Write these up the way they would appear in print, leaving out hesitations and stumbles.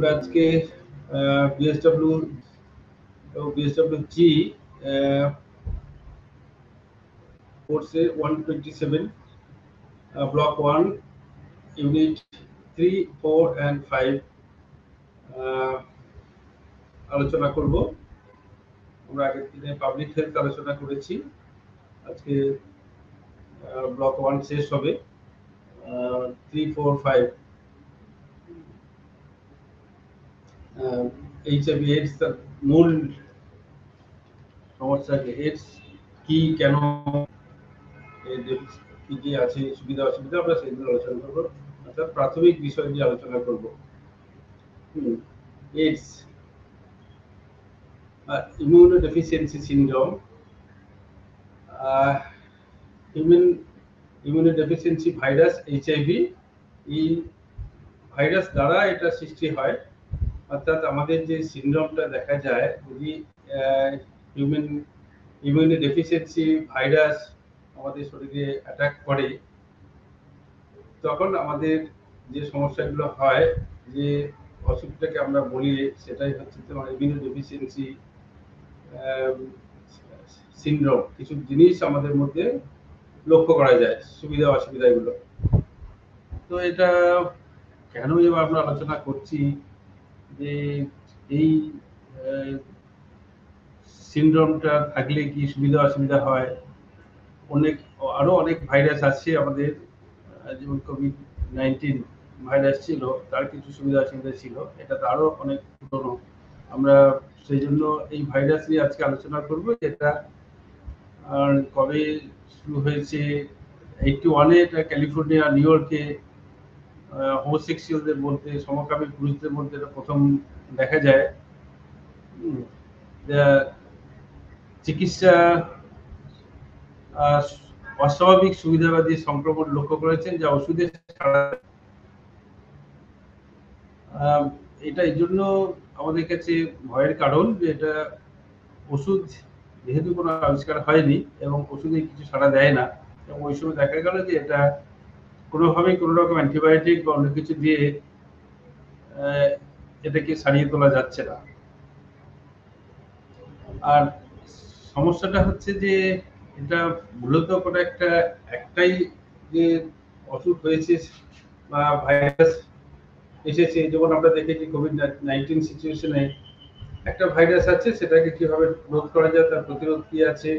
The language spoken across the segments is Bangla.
আমরা আজকে বিএসডব্লিউ জি কোর্সে 127 ব্লক 1 ইউনিট 3, 4 and 5 আলোচনা করব। আমরা আগের দিনে পাবলিক হেলথ আলোচনা করেছি, আজকে ব্লক 1 শেষ হবে। 3, 4, 5 এইচআইভি এইডস তার মূল সমস্যা, এইডস কি, কেন, কি কি আছে, সুবিধা অসুবিধা, আমরা সেগুলো আলোচনা করবো। অর্থাৎ প্রাথমিক বিষয় নিয়ে আলোচনা করব। AIDS, immunodeficiency syndrome, human immunodeficiency virus HIV, এই ভাইরাস দ্বারা এটা সৃষ্টি হয়। অর্থাৎ আমাদের যে সিনড্রোমটা দেখা যায়, যদি হিউম্যান ইমিউনোডেফিসিয়েন্সি ভাইরাস আমাদের শরীরে অ্যাটাক করে, তখন আমাদের যে সমস্যাগুলো হয়, যে অসুখটাকে আমরা বলি, সেটাই হচ্ছে তোমার ইমিউনোডেফিসিয়েন্সি সিনড্রোম। কিছু জিনিস আমাদের মধ্যে লক্ষ্য করা যায়, সুবিধা অসুবিধাগুলো। তো এটা কেন এবার আমরা আলোচনা করছি, যে এই সিনড্রোমটা থাকলে কি সুবিধা অসুবিধা হয়। আরো অনেক ভাইরাস আছে আমাদের, যেমন কোভিড-19 ভাইরাস ছিল, তার কিছু সুবিধা অসুবিধা ছিল। এটা তো আরো অনেক পুরনো। আমরা সেই জন্য এই ভাইরাস নিয়ে আজকে আলোচনা করব। এটা কবে শুরু হয়েছে, 81-এ এটা ক্যালিফোর্নিয়া, নিউ ইয়র্কে হোমোসেক্সুয়ালদের মধ্যে, সমকামী পুরুষদের মধ্যে এটা প্রথম দেখা যায়। চিকিৎসা অস্বাভাবিক সুবিধাবাদী সংক্রমণ লক্ষ্য করেছেন, যা ওষুধের এটা এই জন্য আমাদের কাছে ভয়ের কারণ, যে এটা ওষুধ যেহেতু কোনো আবিষ্কার হয়নি এবং ওষুধে কিছু সাড়া দেয় না, এবং ওই সময় দেখা গেল যে এটা কোনোভাবেই কোনো রকম অ্যান্টিবায়োটিক বা অন্য কিছু দিয়ে এটাকে সারিয়ে তোলা যাচ্ছে না। আর সমস্যাটা হচ্ছে যে এটা মূলত কোনো একটাই যে অসুখ হয়েছে বা ভাইরাস এসেছে, যেমন আমরা দেখেছি কোভিড-19 সিচুয়েশনে একটা ভাইরাস আছে, সেটাকে কিভাবে রোধ করা যায়, তার প্রতিরোধ কি আছে,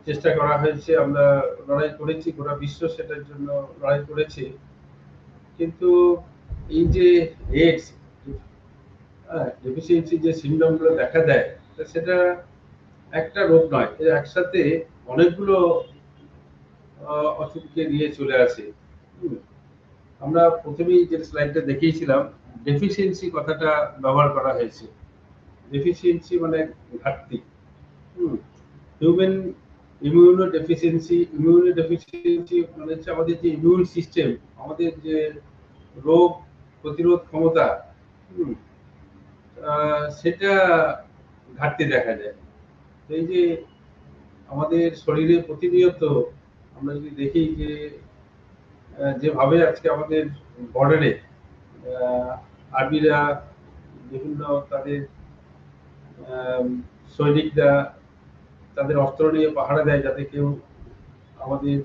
চেষ্টা করা হয়েছে, আমরা লড়াই করেছি, গোটা বিশ্ব সেটার জন্য লড়াই করেছে। কিন্তু এই যে এইডস ডেফিসিয়েন্সি যে সিনড্রোমগুলো দেখা দেয়, সেটা একটা রোগ নয়, একসাথে অনেকগুলো অসুখকে নিয়ে চলে আসে। আমরা প্রথমেই যে স্লাইডটা দেখিয়েছিলাম, ডেফিসিয়েন্সি কথাটা ব্যবহার করা হয়েছে। ডেফিসিয়েন্সি মানে ঘাটতি। হিউম্যান ইমিউনোডেফিসিয়েন্সি মানে হচ্ছে আমাদের যে ইমিউন সিস্টেম, আমাদের যে রোগ প্রতিরোধ ক্ষমতা, সেটা ঘাটতি দেখা যায়। এই যে আমাদের শরীরে প্রতিনিয়ত আমরা যদি দেখি যে যেভাবে আজকে আমাদের বর্ডারে আর্মিরা বিভিন্ন তাদের সৈনিকরা তাদের অস্ত্র নিয়ে পাহারা দেয়, যাতে কেউ আমাদের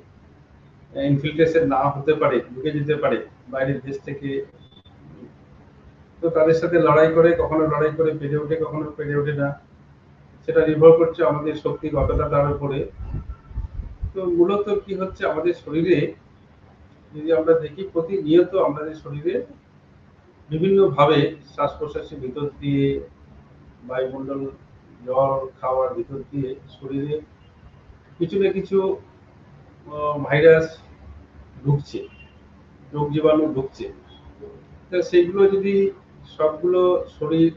ইনফিল্ট্রেশন না হতে পারে, ঢুকে যেতে পারে বাইরের দেশ থেকে। তো তাদের সাথে লড়াই করে, কখনো লড়াই করে পেরে ওঠে, কখনো পেরে ওঠে না। সেটা নির্ভর করছে আমাদের শক্তি কতটা তার উপরে। তো মূলত কি হচ্ছে, আমাদের শরীরে যদি আমরা দেখি, প্রতিনিয়ত আমাদের শরীরে বিভিন্ন ভাবে শ্বাস প্রশ্বাসের ভিতর দিয়ে, বায়ুমণ্ডল, জল খাওয়ার ভিতর দিয়ে শরীরে কিছু না কিছু ভাইরাস ঢুকছে, রোগ জীবাণু ঢুকছে। তা সেগুলো যদি সবগুলো শরীর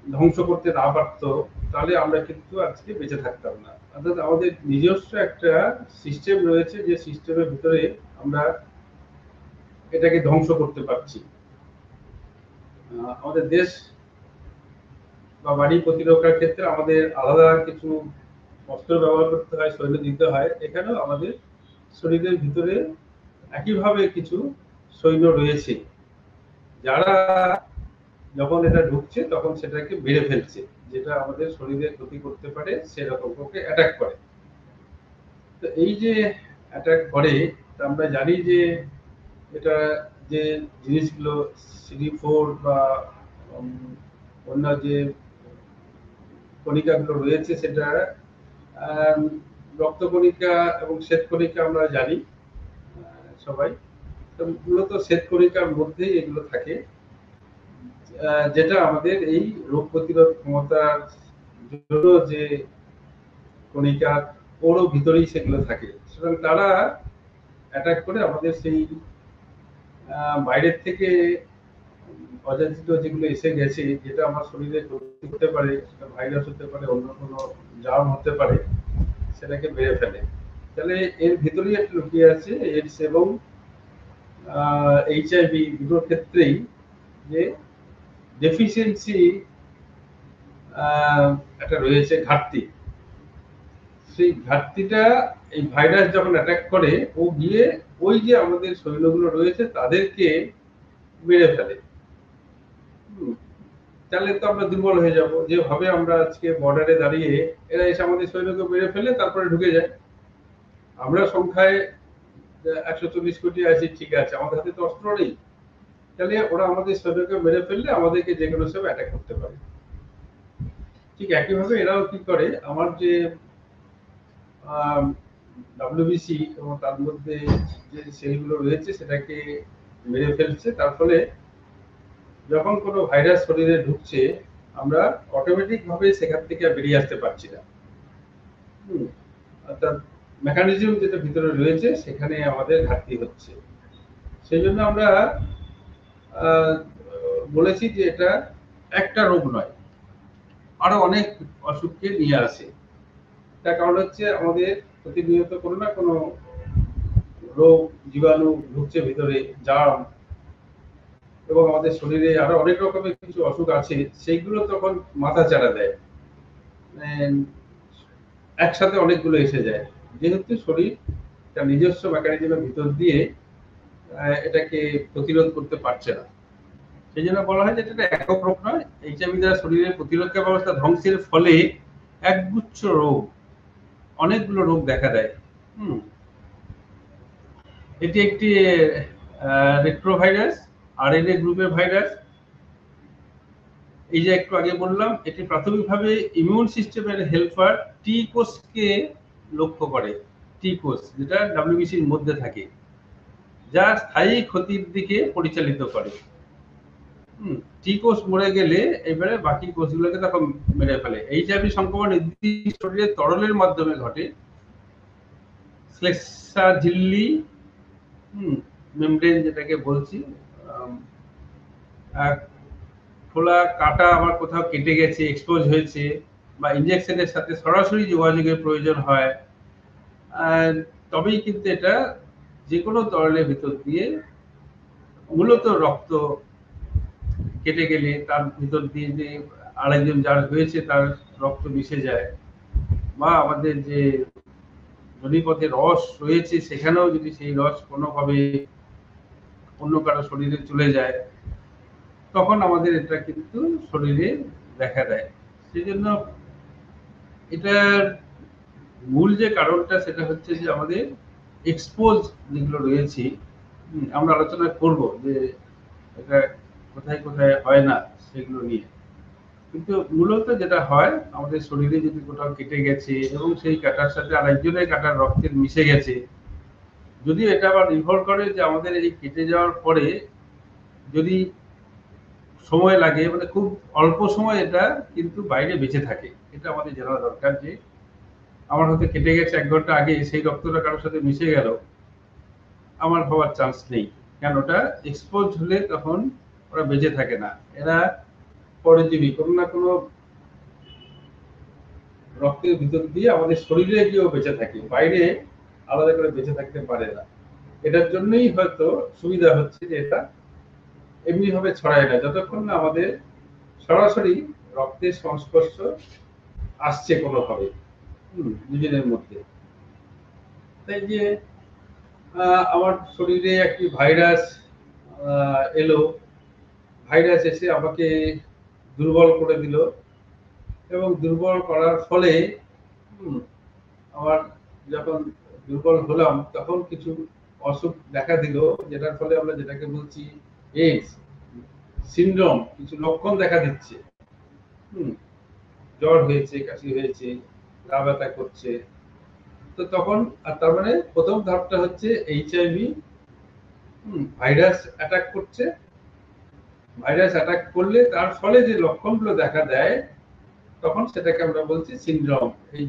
ধ্বংস করতে না পারতো, তাহলে আমরা কিন্তু আজকে বেঁচে থাকতাম না। অর্থাৎ আমাদের নিজস্ব একটা সিস্টেম রয়েছে, যে সিস্টেমের ভিতরে আমরা এটাকে ধ্বংস করতে পারছি। আমাদের দেশ বা বাড়ি প্রতিরক্ষার ক্ষেত্রে আমাদের আলাদা কিছু অস্ত্র ব্যবহার করতে হয়, সৈন্য দিতে হয়। এখানেও আমাদের শরীরের ভিতরে একইভাবে কিছু সৈন্য রয়েছে, যারা যখন এটা ঢুকছে তখন সেটাকে মেরে ফেলছে, যেটা আমাদের শরীরে ক্ষতি করতে পারে সেরকম ওকে অ্যাটাক করে। তো এই যে অ্যাটাক করে, আমরা জানি যে এটা যে জিনিসগুলো CD4 বা অন্য যে কণিকাগুলো রয়েছে সেটা রক্তকণিকা এবং শ্বেতকণিকা আমরা জানি সবাই। তো মূলত শ্বেতকণিকার মধ্যেই এগুলো থাকে, যেটা আমাদের এই রোগ প্রতিরোধ ক্ষমতার জন্য যে কণিকা ওরও ভিতরেই সেগুলো থাকে। সুতরাং তারা অ্যাটাক করে আমাদের সেই বাইরের থেকে অযাচিত যেগুলো এসে গেছে, যেটা আমার শরীরে ক্ষতি হতে পারে, সেটা ভাইরাস হতে পারে, অন্য কোনো জার্ম হতে পারে, সেটাকে মেরে ফেলে। তাহলে এর ভিতরেই একটা লুকিয়ে আছে এইডস এবং HIV দুটোর ক্ষেত্রেই যে ডেফিসিয়েন্সি একটা রয়েছে, ঘাটতি। সেই ঘাটতিটা এই ভাইরাস যখন অ্যাটাক করে, ও গিয়ে ওই যে আমাদের শরীরগুলো রয়েছে তাদেরকে মেরে ফেলে। তাহলে তো আমরা দুর্বল হয়ে যাব। যেভাবে আমরা আজকে বর্ডারে দাঁড়িয়ে এরা এসে আমাদের শরীরকে মেরে ফেলে তারপরে ঢুকে যায়। আমরা সংখ্যায় 140 কোটি আছি, ঠিক আছে, আমাদের হাতে তো অস্ত্র নেই। তাহলে ওরা আমাদের শরীরকে মেরে ফেললে আমাদেরকে যে কোনো সময় অ্যাটাক করতে পারে। ঠিক একইভাবে এরাও কি করে, আমার যে WBC এবং তার মধ্যে যে সেলগুলো রয়েছে সেটাকে মেরে ফেলছে। তার ফলে যখন কোনো ভাইরাস শরীরে ঢুকছে, আমরা অটোমেটিক ভাবে সেখান থেকে বেরিয়ে আসতে পারছি না। অর্থাৎ মেকানিজম যেটা ভিতরে রয়েছে সেখানে আমাদের ঘাটতি হচ্ছে। সেই জন্য আমরা বলেছি যে এটা একটা রোগ নয়, আরো অনেক অসুখকে নিয়ে আসে। তার কারণ হচ্ছে আমাদের প্রতিনিয়ত কোনো না কোনো রোগ জীবাণু ঢুকছে ভিতরে, জার্ম, এবং আমাদের শরীরে আরো অনেক রকমের কিছু অসুখ আছে, সেইগুলো তখন মাথা চাড়া দেয়, একসাথে অনেকগুলো এসে যায়, যেহেতু শরীর তার নিজস্ব মেকানিজমের ভিতর দিয়ে এটাকে প্রতিরোধ করতে পারছে না। সেই জন্য বলা হয় যে এটা একক রোগ নয়। HIV দ্বারা শরীরের প্রতিরক্ষা ব্যবস্থা ধ্বংসের ফলে একগুচ্ছ রোগ, অনেকগুলো রোগ দেখা দেয়। এটি একটি রেট্রোভাইরাস, RNA গ্রুপের ভাইরাস। এই যে একটু আগে বললাম, এটি প্রাথমিকভাবে ইমিউন সিস্টেমের হেল্পার টি কোষকে লক্ষ্য করে। টি কোষ যেটা WBCর মধ্যে থাকে, যা স্থায়ী ক্ষতির দিকে পরিচালিত করে। টি কোষ মরে গেলে এবারে বাকি কোষগুলোকে তখন মেরে ফেলে। HIV সংক্রমণ নির্দিষ্ট শরীরের তরলের মাধ্যমে ঘটে। শ্লেষ্মা ঝিল্লি মেমব্রেন যেটাকে বলছি, খোলা কাটা আমার কোথাও কেটে গেছে, এক্সপোজ হয়েছে, বা ইনজেকশনের সাথে সরাসরি যোগাযোগের প্রয়োজন হয়, তবেই কিন্তু এটা যে কোনো তরলের ভিতর দিয়ে, মূলত রক্ত কেটে গেলে তার ভিতর দিয়ে যে আরেকজন যার হয়েছে তার রক্ত মিশে যায়, বা আমাদের যে নদীপথে রস রয়েছে সেখানেও যদি সেই রস কোনোভাবে অন্য কারো শরীরে চলে যায়, তখন আমাদের এটা কিন্তু শরীরে দেখা দেয়। সেই জন্য এটার মূল যে কারণটা সেটা হচ্ছে যে আমাদের এক্সপোজ যেগুলো রয়েছে, আমরা আলোচনা করব যে এটা কোথায় কোথায় হয় না সেগুলো নিয়ে। কিন্তু মূলত যেটা হয়, আমাদের শরীরে যদি কোথাও কেটে গেছে এবং সেই কাটার সাথে আরেকজনের কাটার রক্তের মিশে গেছে, যদিও এটা আবার নির্ভর করে যে আমাদের এই কেটে যাওয়ার পরে যদি সময় লাগে, মানে খুব অল্প সময় এটা কিন্তু বাইরে বেঁচে থাকে। এটা আমাদের জানা দরকার যে আমার হয়তো কেটে গেছে 1 ঘন্টা আগে, সেই রক্তটা কারোর সাথে মিশে গেল, আমার হওয়ার চান্স নেই, কারণ ওটা এক্সপোজ হলে তখন ওরা বেঁচে থাকে না। এরা পরজীবী, কোনো না কোনো রক্তের ভিতর দিয়ে আমাদের শরীরে গিয়েও বেঁচে থাকে, বাইরে আলাদা করে বেঁচে থাকতে পারে না। এটার জন্যই হয়তো সুবিধা হচ্ছে যে এটা এমনি ভাবে ছড়ায় না, যতক্ষণ না আমাদের সরাসরি রক্তের সংস্পর্শ আসছে কোনোভাবে দুজনের মধ্যে। তাই যে আমার শরীরে একটি ভাইরাস এলো, ভাইরাস এসে আমাকে দুর্বল করে দিল, এবং দুর্বল করার ফলে আমার যখন দুর্বল হলাম তখন কিছু অসুখ দেখা দিল, যেটার ফলে আমরা যেটাকে বলছি এইডস সিনড্রোম, কিছু লক্ষণ দেখা দিচ্ছে। জ্বর হয়েছে, কাশি হয়েছে, গা ব্যথা করছে। তো তখন তার মানে প্রথম ধাপটা হচ্ছে এইচআইভি ভাইরাস অ্যাটাক করছে। ভাইরাস অ্যাটাক করলে তার ফলে যে লক্ষণগুলো দেখা দেয় তখন সেটাকে আমরা বলছি সিনড্রোম, এই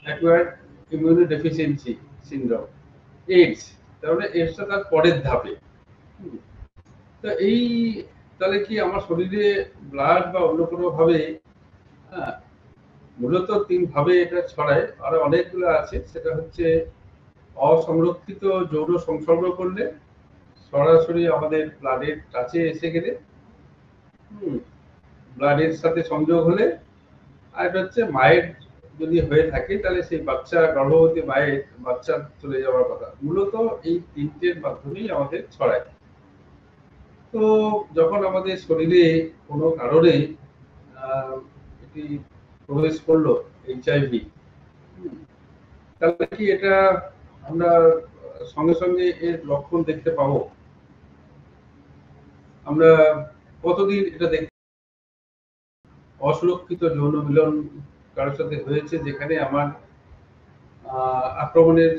অ্যাকোয়ার্ড ইমিউনোডেফিসিয়েন্সি সিনড্রোম, এইডস। তাহলে এইডসটা তার পরের ধাপে। তো এই তাহলে কি আমার শরীরে ব্লাড বা অন্য কোনো ভাবে, মূলত 3 ভাবে এটা ছড়ায়, আর অনেকগুলো আছে। সেটা হচ্ছে অসংরক্ষিত যৌন সংসর্গ করলে, সরাসরি আমাদের ব্লাডের কাছে এসে গেলে, ব্লাডের সাথে সংযোগ হলে, আর এটা হচ্ছে মায়ের যদি হয়ে থাকে তাহলে সেই বাচ্চা, গর্ভবতী মায়ের বাচ্চা চলে যাওয়ার কথা। মূলত এই 3টের মাধ্যমেই আমাদের ছড়ায়। তো যখন আমাদের শরীরে কোনো কারণে এটি প্রবেশ করলো এইচআইভি, তাহলে কি এটা আমরা সঙ্গে সঙ্গে এর লক্ষণ দেখতে পাবো? আমরা কতদিন এটা দেখতে? অসুরক্ষিত যৌন মিলন কারোর সাথে হয়েছে যেখানে আমার আক্রমণের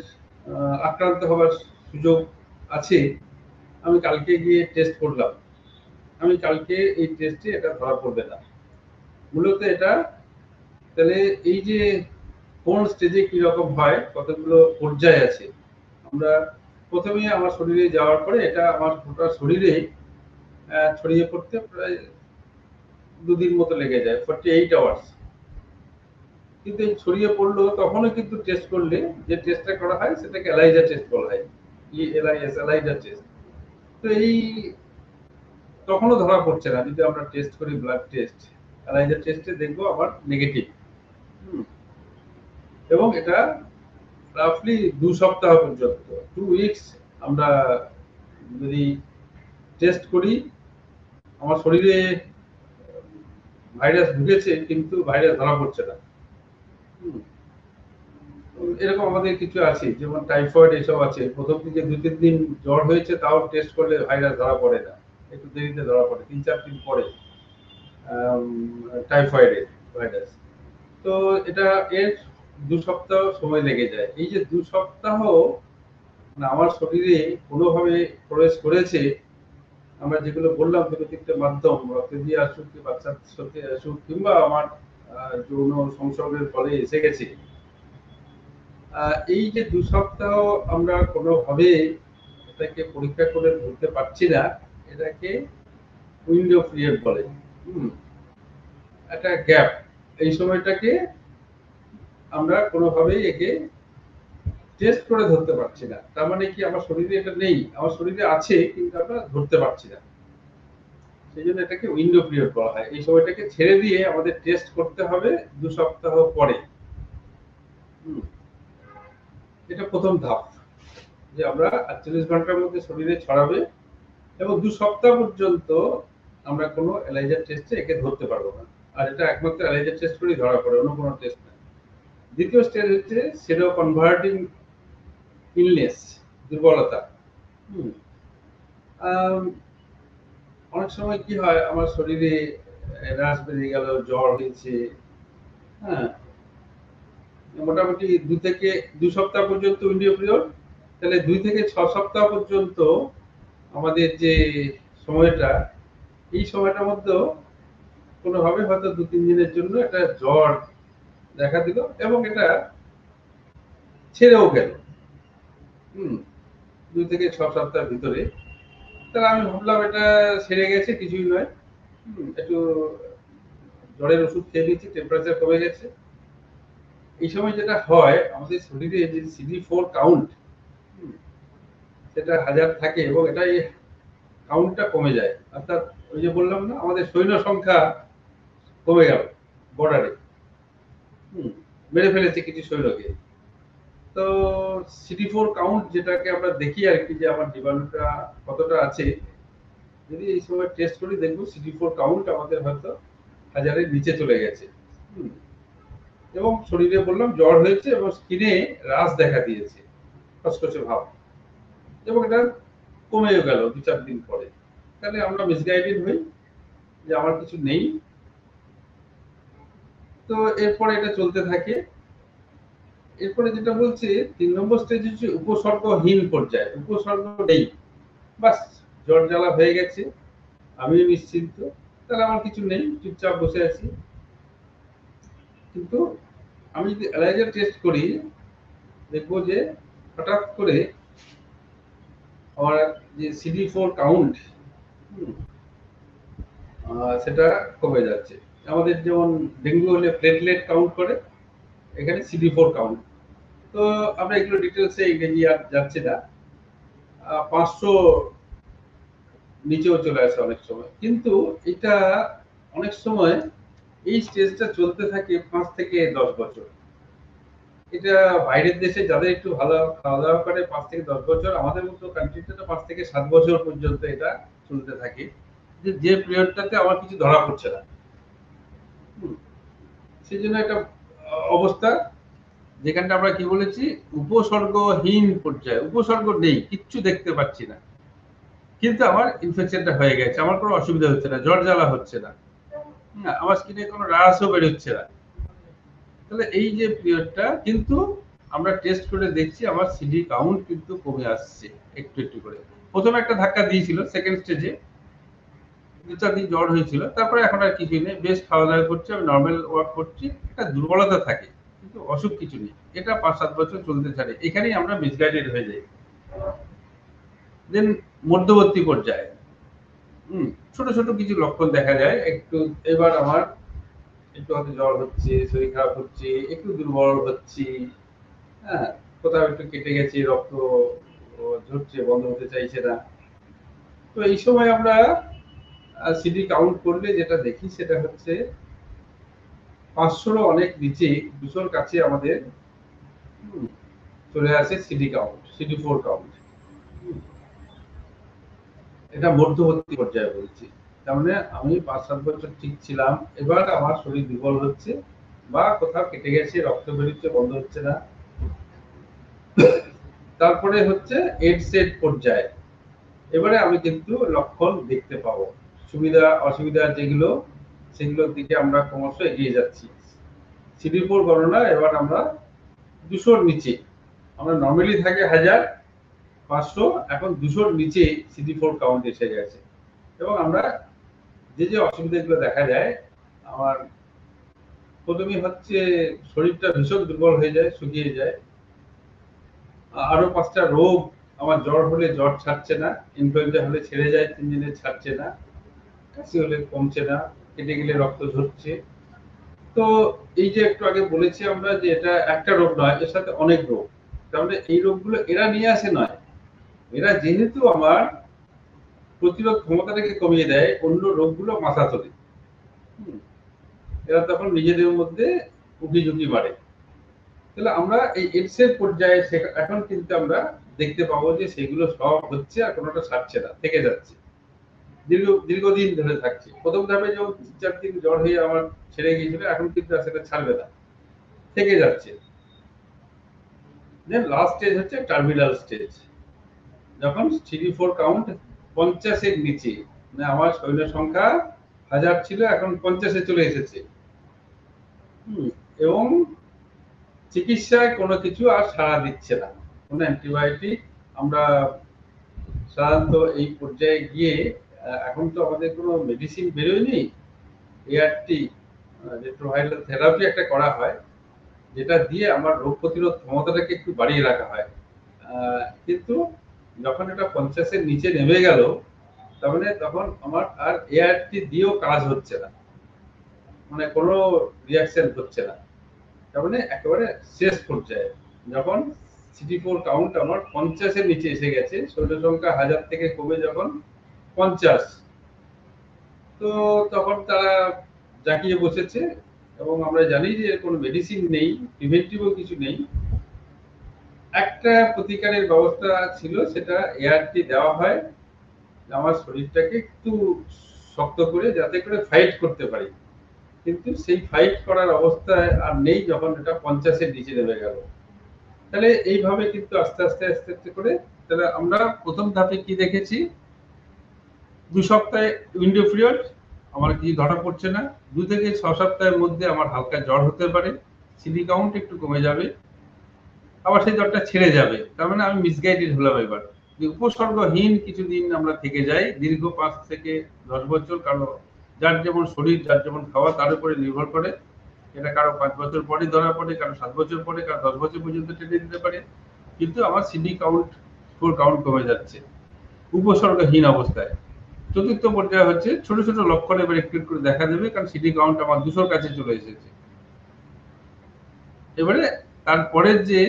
আক্রান্ত হওয়ার সুযোগ আছে, আমি কালকে গিয়ে টেস্ট করলাম, আমি কালকে এই টেস্টে এটা ধরা পড়বে না। মূলত এটা তাহলে এই যে কোন স্টেজে কি রকম হয়, কতগুলো পর্যায় আছে। আমরা প্রথমে আমার শরীরে যাওয়ার পরে এটা আমার গোটা শরীরে ছড়িয়ে পড়তে প্রায় 2 দিন মতো লেগে যায়, 48 আওয়ার্স। কিন্তু এই ছড়িয়ে পড়লো তখনও কিন্তু টেস্ট করলে যে টেস্টটা করা হয় সেটাকে এলাইজা টেস্ট বলা হয়, ELIS, এলাইজা টেস্ট। তো এই তখনও ধরা পড়ছে না যদি আমরা টেস্ট করি, ব্লাড টেস্ট, এলাইজা টেস্টে দেখবো আমার নেগেটিভ। এবং এটা রাফলি 2 সপ্তাহ পর্যন্ত, 2 উইকস আমরা যদি টেস্ট করি, আমার শরীরে ভাইরাস ঢুকেছে কিন্তু ভাইরাস ধরা পড়ছে না। এরকম আমাদের কিছু আছে, যেমন টাইফয়েড, এসব আছে। প্রথম দিকে 2-3 দিন জ্বর হয়েছে, তাও টেস্ট করলে ভাইরাস ধরা পড়ে না, একটু দেরিতে ধরা পড়ে, 3-4 দিন পরে টাইফয়েডের ভাইরাস। তো এটা এর 2 সপ্তাহ সময় লেগে যায়। এই যে 2 সপ্তাহ আমার শরীরে কোনোভাবে প্রবেশ করেছে, আমরা যেগুলো বললাম 2-3টে মাধ্যম, রক্তে দিয়ে আসুক কি বাচ্চার সাথে আসুক কিংবা আমার যৌন সংসর্গের ফলে এসে গেছে, এই যে 2 সপ্তাহ আমরা কোনোভাবে এটাকে পরীক্ষা করে ধরতে পারছি না, এটাকে উইন্ডো পিরিয়ড বলে। একটা গ্যাপ, এই সময়টাকে আমরা কোনোভাবেই একে টেস্ট করে ধরতে পারছি না। তার মানে কি আমার শরীরে এটা নেই, আমার শরীরে আছে কিন্তু আমরা ধরতে পারছি না। সেই জন্য এটাকে উইন্ডো পিরিয়ড বলা হয়। এই সময়টাকে ছেড়ে দিয়ে আমাদের টেস্ট করতে হবে 2 সপ্তাহ পরে। এটা প্রথম ধাপ, যে আমরা 48 ঘন্টার মধ্যে শরীরে ছড়াবে এবং 2 সপ্তাহ পর্যন্ত আমরা কোনো এলাইজা টেস্টে একে ধরতে পারবো না। আর এটা একমাত্র এলাইজা টেস্ট করেই ধরা পড়ে, অন্য কোনো টেস্ট না। দ্বিতীয় স্টেজ হচ্ছে সেরো কনভার্টিং ইলনেস, দুর্বলতা। অনেক সময় কি হয়, আমার শরীরে রাশ বেড়ে গেল, জ্বর হয়েছে, মোটামুটি 2 সপ্তাহ পর্যন্ত উইন্ডো পিরিয়ড, তাহলে 2 থেকে 6 সপ্তাহ পর্যন্ত আমাদের যে সময়টা, এই সময়টার মধ্যে কোনোভাবে হয়তো 2-3 দিনের জন্য একটা জ্বর দেখা দিল এবং এটা ছেড়েও গেল 2 থেকে 6 সপ্তাহের ভিতরে। তাহলে আমি ভাবলাম এটা সেরে গেছে, কিছুই নয়, একটু জ্বরের ওষুধ খেয়ে নিয়েছি, টেম্পারেচার কমে গেছে। এই সময় যেটা হয়, আমাদের শরীরে যে CD4 কাউন্ট, সেটা 1000 থাকে এবং এটা এই কাউন্টটা কমে যায়। অর্থাৎ ওই যে বললাম না, আমাদের সৈন্য সংখ্যা কমে গেল বর্ডারে, মেরে ফেলেছে কিছু সৈন্যকে। তো CD4 কাউন্ট যেটাকে আমরা দেখি আর কি, যে আমার জীবাণুটা কতটা আছে, যদি এই সময় টেস্ট করি দেখবো CD4 কাউন্ট আমাদের হয়তো 1000-এর নিচে চলে গেছে। এবং শরীরে বললাম জ্বর হয়েছে এবং স্কিনে রাশ দেখা দিয়েছে, খসখসে ভাব, এবং এটা কমেও গেল 2-4 দিন পরে। তাহলে আমরা মিসগাইডেড হই যে আমার কিছু নেই। তো এরপরে এটা চলতে থাকে। এরপরে যেটা বলছে 3 নম্বর স্টেজ হচ্ছে উপসর্গহীন পর্যায়। উপসর্গ নেই, বাস জ্বর জ্বালা হয়ে গেছে, আমি নিশ্চিন্ত, তাহলে আমার কিছু নেই, চুপচাপ বসে আছি। কিন্তু আমি যদি এলাইজার টেস্ট করি দেখবো যে হঠাৎ করে আমার যে CD4 কাউন্ট সেটা কমে যাচ্ছে। আমাদের যেমন ডেঙ্গু হলে প্লেটলেট কাউন্ট করে, এখানে CD4 কাউন্ট। তো আমরা এগুলো ডিটেলসে ইংরেজি আর যাচ্ছি না। 500 নিচেও চলে আসে অনেক সময়। কিন্তু এটা অনেক সময় এই স্টেজটা চলতে থাকে 5 থেকে 10 বছর। এটা বাইরের দেশে যাদের একটু ভালো খাওয়া দাওয়া করে 5 থেকে 10 বছর, আমাদের মতো কান্ট্রিতে তো 5 থেকে 7 বছর পর্যন্ত এটা চলতে থাকে, যে পিরিয়ডটাতে আমার কিছু ধরা পড়ছে না। সেই জন্য একটা অবস্থা যেখানটা আমরা কি বলেছি উপসর্গহীন পর্যায়ে, উপসর্গ নেই, কিচ্ছু দেখতে পাচ্ছি না, কিন্তু আমার ইনফেকশনটা হয়ে গেছে, আমার কোনো অসুবিধা হচ্ছে না, জ্বর জ্বালা হচ্ছে না, আমার স্কিনে কোনো রাশও বেরোচ্ছে না। তাহলে এই যে পিরিয়ডটা, কিন্তু আমরা টেস্ট করে দেখছি আমার সিডি কাউন্ট কিন্তু কমে আসছে একটু একটু করে। প্রথমে একটা ধাক্কা দিয়েছিল সেকেন্ড স্টেজে, 2-4 দিন জ্বর হয়েছিল, তারপরে এখন আর কিছুই নেই, বেশ খাওয়া দাওয়া করছি, আমি নর্মাল ওয়ার্ক করছি। একটা দুর্বলতা থাকে কিন্তু অসুখ কিছু নেই। এটা 5-7 বছর চলতে থাকে, এখানেই আমরা মিসগাইডেড হয়ে যাই। দেন মধ্যবর্তী পর্যায়ে ছোট ছোট কিছু লক্ষণ দেখা যায় একটু। এবার আমার একটু হয়তো জ্বর হচ্ছে, শরীর খারাপ হচ্ছে, একটু দুর্বল হচ্ছি, হ্যাঁ, কোথাও একটু কেটে গেছে, রক্ত ঝরছে, বন্ধ হতে চাইছে না। তো এই সময় আমরা সিডি কাউন্ট করলে যেটা দেখি সেটা হচ্ছে 500 অনেক নিচে, 200-র কাছে আমাদের চলে আসে সিডি কাউন্ট, CD4 কাউন্ট। এটা মধ্যবর্তী পর্যায়ে বলছি। তার মানে আমি 5-7 বছর ঠিক ছিলাম, এবার আমার শরীর দুর্বল হচ্ছে বা কোথাও কেটে গেছে, রক্ত বেরোচ্ছে, বন্ধ হচ্ছে না। তারপরে হচ্ছে এড সেট পর্যায়ে, এবারে আমি কিন্তু লক্ষণ দেখতে পাবো, সুবিধা অসুবিধা যেগুলো সেগুলোর দিকে আমরা ক্রমশ এগিয়ে যাচ্ছি। CD4 গণনা এবার আমরা 200-র নিচে, আমরা নরমালি থাকে 1000, 500, এখন 200-র নিচে CD4 কাউন্ট এসে গেছে। এবং আমরা যে অসুবিধাগুলো দেখা যায়, আমার প্রথমেই হচ্ছে শরীরটা ভীষণ দুর্বল হয়ে যায়, শুকিয়ে যায়। আরো 5টা রোগ, আমার জ্বর হলে জ্বর ছাড়ছে না, ইনফ্লুয়েঞ্জা হলে ছেড়ে যায় 3 দিনে, ছাড়ছে না, কাশি হলে কমছে না, কেটে গেলে রক্ত ঝরছে। তো এই যে একটু আগে বলেছি আমরা যে এটা একটা রোগ নয়, এর সাথে অনেক রোগ। তার মানে এই রোগগুলো এরা নিয়ে আসে নয়, এরা যেহেতু আমার প্রতিরোধ ক্ষমতাটাকে কমিয়ে দেয়, অন্য রোগগুলো মাথা তোলে। এরা তখন নিজেদের মধ্যে উকি ঝুঁকি মারে। তাহলে আমরা এই এডসের পর্যায়ে এখন কিন্তু আমরা দেখতে পাবো যে সেগুলো সব হচ্ছে আর কোনোটা ছাড়ছে না, থেকে যাচ্ছে, দীর্ঘদিন ধরে থাকছে। প্রথম ধাপে যেমন 3-4 দিন জ্বর হয়ে আমার ছেড়ে গিয়েছিল, এখন কিন্তু আর সেটা ছাড়বে না, থেকে যাচ্ছে। দেন লাস্ট স্টেজ হচ্ছে টার্মিনাল স্টেজ, যখন CD4 কাউন্ট 50-এর নিচে, মানে আমার সৈন্য সংখ্যা 1000 ছিল, এখন 50-এ চলে এসেছে, এবং চিকিৎসায় কোনো কিছু আর সাড়া দিচ্ছে না, কোনো অ্যান্টিবায়োটিক। আমরা সাধারণত এই পর্যায়ে গিয়ে, এখন তো আমাদের কোনো মেডিসিন বেরোয়নি, এআরটি রেট্রোভাইরাল থেরাপি একটা করা হয়, যেটা দিয়ে আমার রোগ প্রতিরোধ ক্ষমতাটাকে একটু বাড়িয়ে রাখা হয়। কিন্তু যখন এটা 50-এর নিচে নেমে গেল, তার মানে তখন আমার আর এআরটি দিয়েও কাজ হচ্ছে না, মানে কোনো রিঅ্যাকশন হচ্ছে না। তার মানে একেবারে শেষ পর্যায়ে, যখন CD4 কাউন্ট আমার 50-এর নিচে এসে গেছে, সৈন্য সংখ্যা 1000 থেকে কমে যখন 50, তো তখন তারা জাঁকিয়ে বসেছে। এবং আমরা জানি যে কোনো মেডিসিন নেই, প্রিভেন্টিভও কিছু নেই। একটা প্রতিকারের ব্যবস্থা ছিল, সেটা এআরটি দেওয়া হয়, আমার শরীরটাকে একটু শক্ত করে যাতে করে ফাইট করতে পারি, কিন্তু সেই ফাইট করার অবস্থায় আর নেই যখন এটা 50-এর নিচে নেমে গেল। তাহলে এইভাবে কিন্তু আস্তে আস্তে আস্তে আস্তে করে তাহলে আমরা প্রথম ধাপে কি দেখেছি, 2 সপ্তাহে উইন্ডো পিরিয়ড আমার কি ধরা পড়ছে না, 2 থেকে 6 সপ্তাহের মধ্যে আমার হালকা জ্বর হতে পারে, সিডি কাউন্ট একটু কমে যাবে, আবার সেই জ্বরটা ছেড়ে যাবে। তার মানে আমি মিসগাইডেড হলাম এবার। যে উপসর্গহীন কিছুদিন আমরা থেকে যাই দীর্ঘ 5 থেকে 10 বছর, কারণ যার যেমন শরীর, যার যেমন খাওয়া তার উপরে নির্ভর করে। এটা কারো 5 বছর পরে ধরা পড়ে, কারো 7 বছর পরে, কারো 10 বছর পর্যন্ত টেনে দিতে পারে। কিন্তু আমার সিডি কাউন্ট, স্কোর কাউন্ট কমে যাচ্ছে উপসর্গহীন অবস্থায়। চতুর্থ পর্যায়ে হচ্ছে ছোট ছোট লক্ষণ এবার একটু একটু দেখা দেবে, কারণ সিডি কাউন্ট আমার 200-র কাছে চলে এসেছে। এবারে তারপরে যে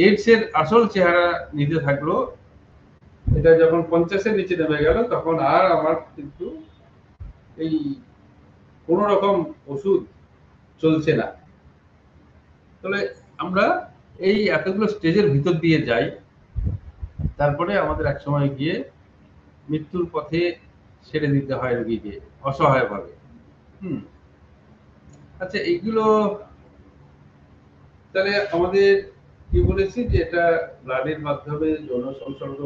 এইডস এর আসল চেহারা নিতে থাকলো, এটা যখন 50-এর নিচে নেমে গেল, তখন আর আমার কিন্তু এই কোন রকম ওষুধ চলছে না। তাহলে আমরা এই এতগুলো স্টেজের ভিতর দিয়ে যাই, তারপরে আমাদের এক সময় গিয়ে মৃত্যুর পথে ছেড়ে দিতে হয় রোগীকে অসহায়ভাবে। আচ্ছা, এইগুলো তাহলে আমাদের কি বলেছি যে এটা ব্লাডের মাধ্যমে যৌন সংসর্গ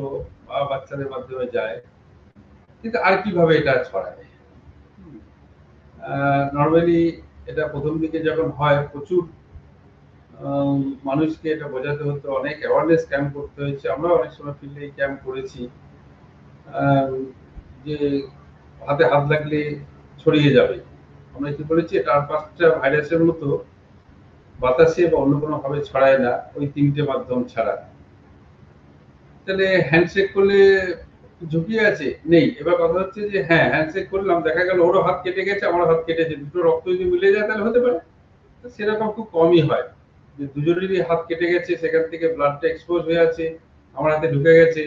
বা বাচ্চাদের মাধ্যমে যায়, কিন্তু আর কিভাবে এটা ছড়ায়? নরমালি এটা প্রথম দিকে যখন হয় প্রচুর মানুষকে এটা বোঝাতে হতো, অনেক অ্যাওয়ারনেস ক্যাম্প করতে হয়েছে, আমরা অনেক সময় ফিল্ডে ক্যাম্প করেছি, যে হাতে হাত লাগলে ছড়িয়ে যাবে। আমরা কি বলেছি, এটা আর 5টা ভাইরাসের মতো বাতাসে বা অন্য কোনো ভাবে ছড়ায় না, ওই 3টে মাধ্যম ছাড়া। তাহলে হ্যান্ডশেক করলে ঝুঁকি আছে? নেই। এবার কথা হচ্ছে যে হ্যাঁ, হ্যান্ডশেক করলাম, দেখা গেল ওরও হাত কেটে গেছে, আমারও হাত কেটেছে, দুটো রক্ত যদি মিলে যায় তাহলে হতে পারে। সেরকম খুব কমই হয় যে দুজনেরই হাত কেটে গেছে, সেখান থেকে ব্লাডটা এক্সপোজ হয়ে আছে, আমার হাতে ঢুকে গেছে,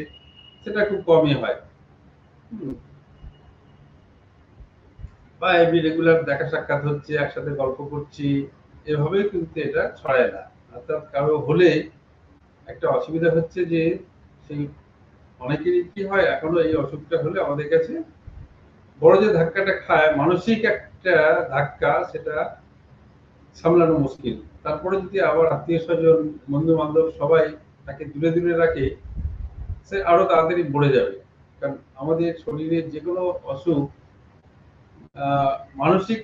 সেটা খুব কমই হয়। বা এমনি রেগুলার দেখা সাক্ষাৎ হচ্ছে, একসাথে গল্প করছি, এভাবেই কিন্তু এটা ছড়ায় না। অর্থাৎ কারো হলে একটা অসুবিধা হচ্ছে যে সেই অনেকেরই কি হয়, এখনো এই অসুখটা হলে আমাদের কাছে বড় যে ধাক্কাটা খায়, মানসিক একটা ধাক্কা, সেটা সামলানো মুশকিল। তারপরে যদি আবার আত্মীয় স্বজন, বন্ধু বান্ধব সবাই তাকে দূরে দূরে রাখে, সে আরো তাড়াতাড়ি মরে যাবে। কারণ আমাদের শরীরের যে কোনো অসুখ মানসিক,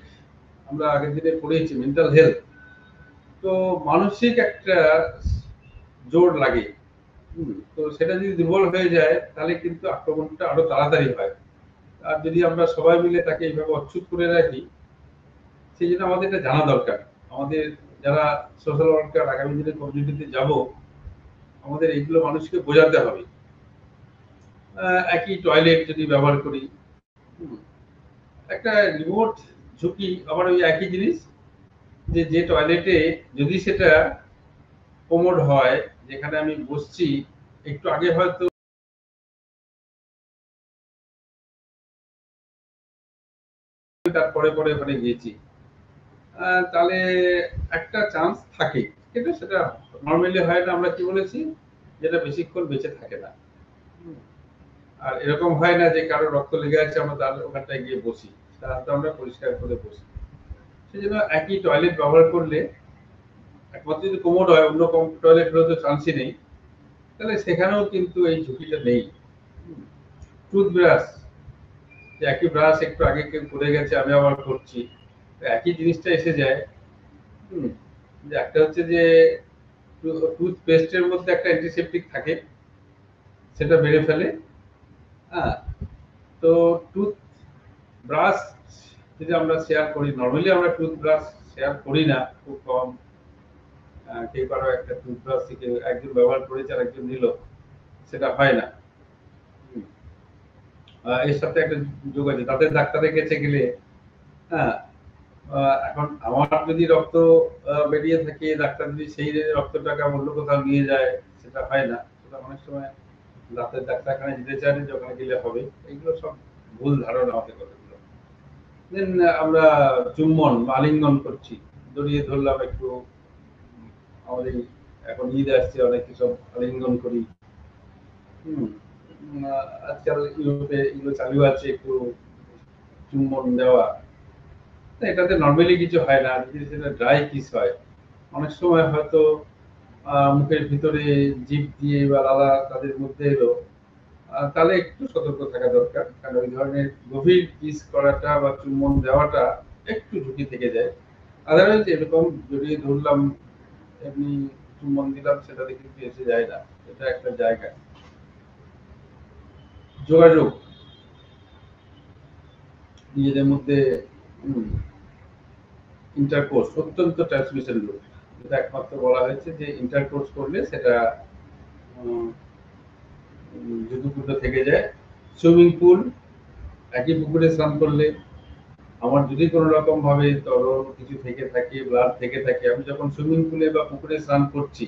আমরা আগের দিনে পড়েছি মেন্টাল হেলথ, তো মানসিক একটা জোর লাগে। তো সেটা যদি দুর্বল হয়ে যায় তাহলে কিন্তু আক্রমণটা আরো তাড়াতাড়ি হয়। আর যদি আমরা সবাই মিলে তাকে এইভাবে অচ্ছুত করে রাখি, সেই জন্য আমাদের এটা জানা দরকার। আমাদের যারা সোশ্যাল ওয়ার্কার আগামী দিনে কমিউনিটিতে যাব, আমাদের এইগুলো মানুষকে বোঝাতে হবে। একই টয়লেট যদি ব্যবহার করি, একটা রিমোট ঝুঁকি, আবার ওই একই জিনিস, যে যে টয়লেটে যদি সেটা কোমোড হয়, যেখানে আমি বসছি, একটু আগে হয়তো তারপরে পরে ওখানে গিয়েছি, তাহলে একটা চান্স থাকে, কিন্তু সেটা নর্মালি হয় না। আমরা কি বলেছি, যেটা বেশিক্ষণ বেঁচে থাকে না। আর এরকম হয় না যে কারো রক্ত লেগে আছে আমরা তার ওখানটায় গিয়ে বসি, তার তো আমরা পরিষ্কার করে বসি। সেই জন্য একই টয়লেট ব্যবহার করলে, একমাত্র যদি কোমোড হয়, অন্য টয়লেট হলে তো চান্সই নেই, তাহলে সেখানেও কিন্তু এই ঝুঁকিটা নেই। টুথব্রাশ, যে একই ব্রাশ একটু আগে কেউ করে গেছে, আমি আবার করছি, একই জিনিসটা এসে যায়। যে একটা হচ্ছে যে টুথপেস্টের মধ্যে একটা অ্যান্টিসেপটিক থাকে, সেটা মেরে ফেলে। হ্যাঁ, তো টুথ ব্রাশ যদি আমরা শেয়ার করি, নর্মালি আমরা টুথব্রাশ শেয়ার করি না, খুব কম। কেউ কারো একটা টুথব্রাশ থেকে একজন ব্যবহার করেছে আর একজন নিল, সেটা হয় না। এর সাথে একটা যোগ আছে, তাদের ডাক্তারের কাছে গেলে, হ্যাঁ, এখন আমার যদি রক্ত বেরিয়ে থাকে, ডাক্তার যদি সেই রক্তটাকে অন্য কোথাও নিয়ে যায়, সেটা হয় না। সেটা অনেক সময় দাঁতের ডাক্তারখানায় যেতে চান যে ওখানে গেলে হবে। এগুলো সব ভুল ধারণা আমাদের কতগুলো। দেন আমরা চুম্বন বা আলিঙ্গন করছি, জড়িয়ে ধরলাম একটু, আমাদের এখন ঈদ আসছে, অনেক সব আলিঙ্গন করি। আজকাল ইউরোপে এগুলো চালু আছে, একটু চুম্বন দেওয়া। এটাতে নর্মালি কিছু হয় না, যদি সেটা ড্রাই কিস হয়, অনেক সময় হয়তো মুখের ভিতরে জিভ দিয়ে বা লালা তাদের মধ্যে এলো, তাহলে একটু সতর্ক থাকা দরকার, কারণ ওই ধরনের গভীর কিস করাটা বা চুম্বন দেওয়াটা একটু ঝুঁকি থেকে যায়। আদারওয়াইজ এরকম জড়িয়ে ধরলাম, এমনি চুম্বন দিলাম, সেটাতে কিন্তু এসে যায় না। এটা একটা জায়গা। যোগাযোগ নিজেদের মধ্যে, ইন্টারকোর্স অত্যন্ত ট্রান্সমিশন রোগ, যেটা একমাত্র বলা হয়েছে যে ইন্টারকোর্স করলে সেটা যদুপুত্র থেকে যায়। সুইমিং পুল, একই পুকুরে স্নান করলে আমার যদি কোনো রকম ভাবে তরল কিছু থেকে থাকে, ব্লাড থেকে থাকে, আমি যখন সুইমিং পুলে বা পুকুরে স্নান করছি,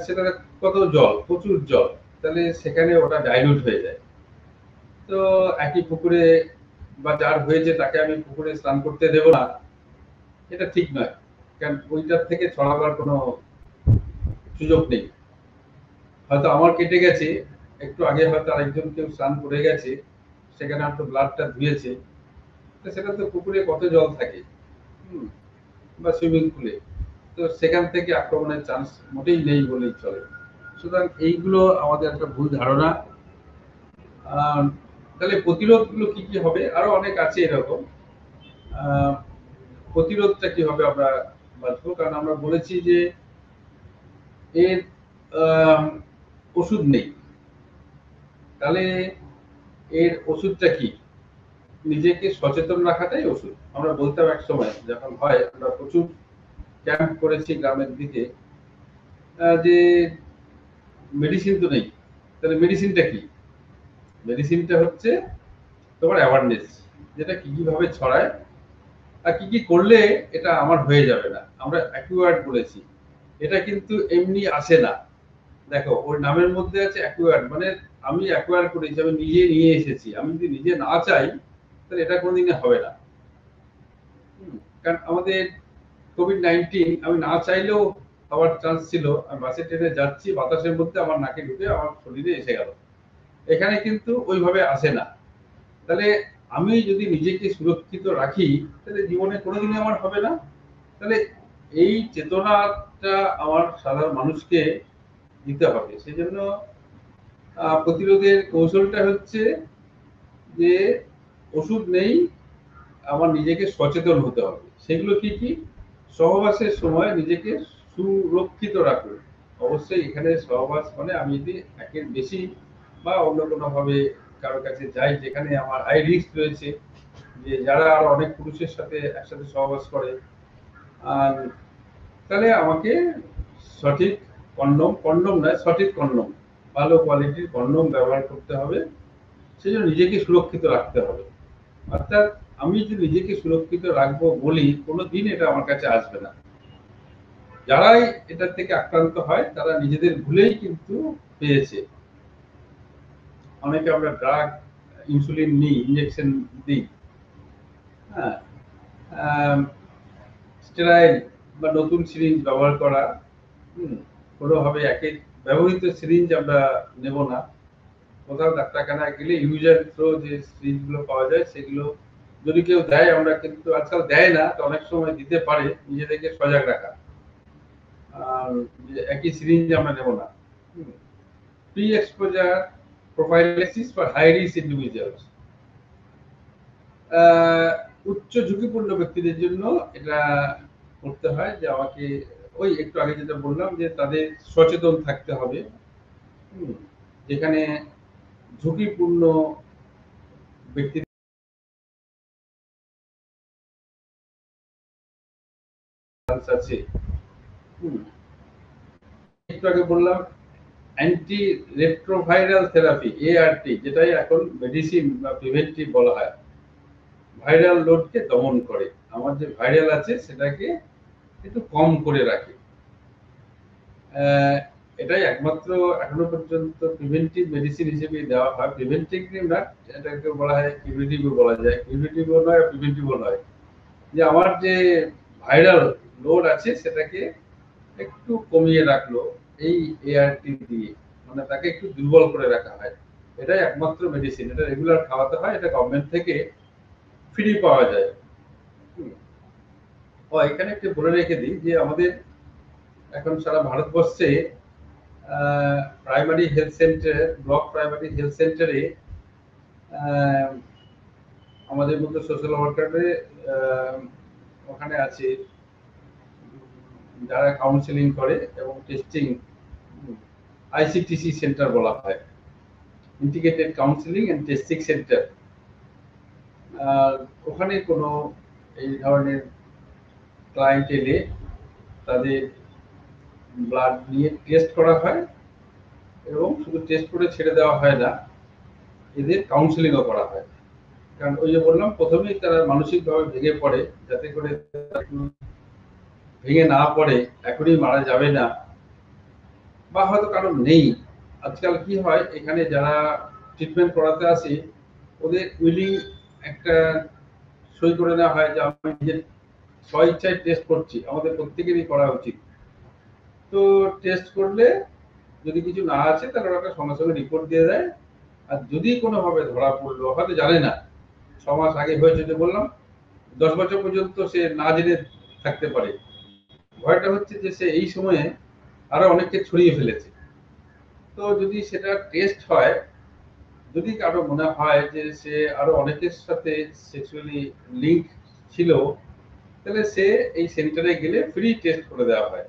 সেটা কত জল, প্রচুর জল, তাহলে সেখানে ওটা ডাইলুট হয়ে যায়। তো একই পুকুরে বা যার হয়েছে তাকে আমি পুকুরে স্নান করতে দেব না, এটা ঠিক নয়, কারণ ওইটার থেকে ছড়াবার কোনো সুযোগ নেই। হয়তো আমার কেটে গেছে, একটু আগে হয়তো আরেকজন কেউ স্নান করে গেছে, সেখানে হয়তো ব্লাডটা ধুয়েছে, তো সেটা তো পুকুরে কত জল থাকে, বা সুইমিং পুলে, তো সেখান থেকে আক্রমণের চান্স মোটেই নেই বলেই চলে। সুতরাং এইগুলো আমাদের একটা ভুল ধারণা। তাহলে প্রতিরোধগুলো কি কি হবে? আরো অনেক আছে এরকম। প্রতিরোধটা কি হবে আমরা বাঁচবো, কারণ আমরা বলেছি যে এর ওষুধ নেই। তাহলে এর ওষুধটা কি? নিজেকে সচেতন রাখাটাই ওষুধ। আমরা বলতাম এক সময় যখন হয়, আমরা প্রচুর ক্যাম্প করেছি গ্রামের দিকে, যে মেডিসিন তো নেই, তাহলে মেডিসিনটা কি? মেডিসিনটা হচ্ছে তোমার অ্যাওয়ারনেস, যেটা কি কিভাবে ছড়ায় আর কি কি করলে এটা আমার হয়ে যাবে না। আমরা অ্যাকুয়ার্ড বলেছি, এটা কিন্তু এমনি আসে না। দেখো ওর নামের মধ্যে আছে অ্যাকুয়ার্ড, মানে আমি অ্যাকুয়ার করেছি, আমি নিজে নিয়ে এসেছি। আমি যদি নিজে না চাই তাহলে এটা কোনোদিনই হবে না। কারণ আমাদের কোভিড-19 আমি না চাইলেও হওয়ার চান্স ছিল। আমি বাসে ট্রেনে যাচ্ছি, বাতাসের মধ্যে আমার নাকে ঢুকে আমার শরীরে এসে গেল। এখানে কিন্তু ওইভাবে আসে না। তাহলে আমি যদি নিজেকে সুরক্ষিত রাখি, তাহলে জীবনে কোনোদিনই আমার হবে না। তাহলে এই চেতনাটা আমার সাধারণ মানুষকে দিতে হবে। সেজন্য প্রতিরোধের কৌশলটা হচ্ছে যে ওষুধ নেই, আমার নিজেকে সচেতন হতে হবে। সেগুলো কি কি? সহবাসের সময় নিজেকে সুরক্ষিত রাখুন। অবশ্যই এখানে সহবাস মানে আমি যদি একের বেশি বা অন্য কোনো ভাবে কারো কাছে যাই যেখানে আমার হাই রিস্ক রয়েছে, যে যারা আর অনেক পুরুষের সাথে একসাথে সহবাস করে, আর তাহলে আমাকে সঠিক কন্ডম, কন্ডম নয় সঠিক কন্ডম, ভালো কোয়ালিটির কন্ডম ব্যবহার করতে হবে। সেজন্য নিজেকে সুরক্ষিত রাখতে হবে। অর্থাৎ আমি যদি নিজেকে সুরক্ষিত রাখবো বলি, কোনোদিন এটা আমার কাছে আসবে না। যারাই এটার থেকে আক্রান্ত হয় তারা নিজেদের ভুলেই কিন্তু পেয়েছে। অনেকে আমরা ড্রাগ, ইনসুলিন নিই, ইনজেকশন দিই, হ্যাঁ, স্টেরাইল বা নতুন সিরিঞ্জ ব্যবহার করা, কোনোভাবে একে ব্যবহৃত সিরিঞ্জ আমরা নেব না। কোথাও ডাক্তারখানায় গেলে ইউজ অ্যান্ড থ্রো যে সিরিঞ্জগুলো পাওয়া যায়, সেগুলো যদি কেউ দেয়, আমরা কিন্তু আজকাল দেয় না, তো অনেক সময় দিতে পারে, নিজেদেরকে সজাগ রাখা। আর যে একই সিরিঞ্জ আমরা নেব না। Pre exposure prophylaxis for high risk individuals, উচ্চ ঝুঁকিপূর্ণ ব্যক্তিদের জন্য এটা করতে হয়, যে আমাকে ওই একটু আগে যেটা বললাম যে তাদের সচেতন থাকতে হবে। যেখানে ঝুঁকিপূর্ণ ব্যক্তি আছে, একটু আগে বললাম অ্যান্টি রেট্রোভাইরাল থেরাপি, এআরটি, যেটাই এখন মেডিসিন বা প্রিভেন্টিভ বলা হয়, ভাইরাল লোডকে দমন করে, আমার যে ভাইরাল আছে সেটাকে একটু কম করে রাখে। এটাই একমাত্র এখনো পর্যন্ত প্রিভেন্টিভ মেডিসিন হিসেবে দেওয়া হয়। প্রিভেন্টিভ না, এটাকে বলা হয় কিউরেটিভও বলা যায়, কিউরেটিভও নয় প্রিভেন্টিভও নয়, যে আমার যে ভাইরাল লোড আছে সেটাকে একটু কমিয়ে রাখলো এই এআরটি দিয়ে। মানে তাকে একটু দুর্বল করে রাখা হয়। এটাই একমাত্র মেডিসিন, এটা রেগুলার খাওয়াতে হয়, এটা গভর্নমেন্ট থেকে ফ্রি পাওয়া যায়। ও এখানে একটু বলে রেখে দিই যে আমাদের এখন সারা ভারতবর্ষে primary health centre, block primary health সেন্টারে আমাদের মধ্যে সোশ্যাল ওয়ার্কারে ওখানে আছে যারা কাউন্সিলিং করে এবং টেস্টিং, আইসিটিসি সেন্টার বলা হয়, integrated counselling and testing centre. ওখানে কোনো এই ধরনের ক্লায়েন্ট এলে তাদের ব্লাড নিয়ে টেস্ট করা হয় এবং শুধু টেস্ট করে ছেড়ে দেওয়া হয় না, এদের কাউন্সিলিংও করা হয়। কারণ ওই যে বললাম প্রথমেই তারা মানসিকভাবে ভেঙে পড়ে, যাতে করে ভেঙে না পড়ে এখনই মারা যাবে না, বা হয়তো কারণ নেই। আজকাল কি হয়, এখানে যারা ট্রিটমেন্ট করাতে আসে ওদের উইলিং একটা সই করে নেওয়া হয় যে আমি নিজের স্বইচ্ছায় টেস্ট করছি, আমাদের প্রত্যেকেরই করা উচিত। তো টেস্ট করলে যদি কিছু না আছে তাহলে ওরা সঙ্গে সঙ্গে রিপোর্ট দিয়ে দেয়। আর যদি কোনোভাবে ধরা পড়লো, হয়তো জানে না, 6 মাস আগে হয়েছে যে বললাম, 10 বছর পর্যন্ত সে না জেনে থাকতে পারে। ভয়টা হচ্ছে যে সে এই সময়ে আরো অনেককে ছড়িয়ে ফেলেছে। তো যদি সেটা টেস্ট হয়, যদি কারো মনে হয় যে সে আরো অনেকের সাথে সেক্সুয়ালি লিঙ্ক ছিল, তাহলে সে এই সেন্টারে গেলে ফ্রি টেস্ট করে দেওয়া হয়।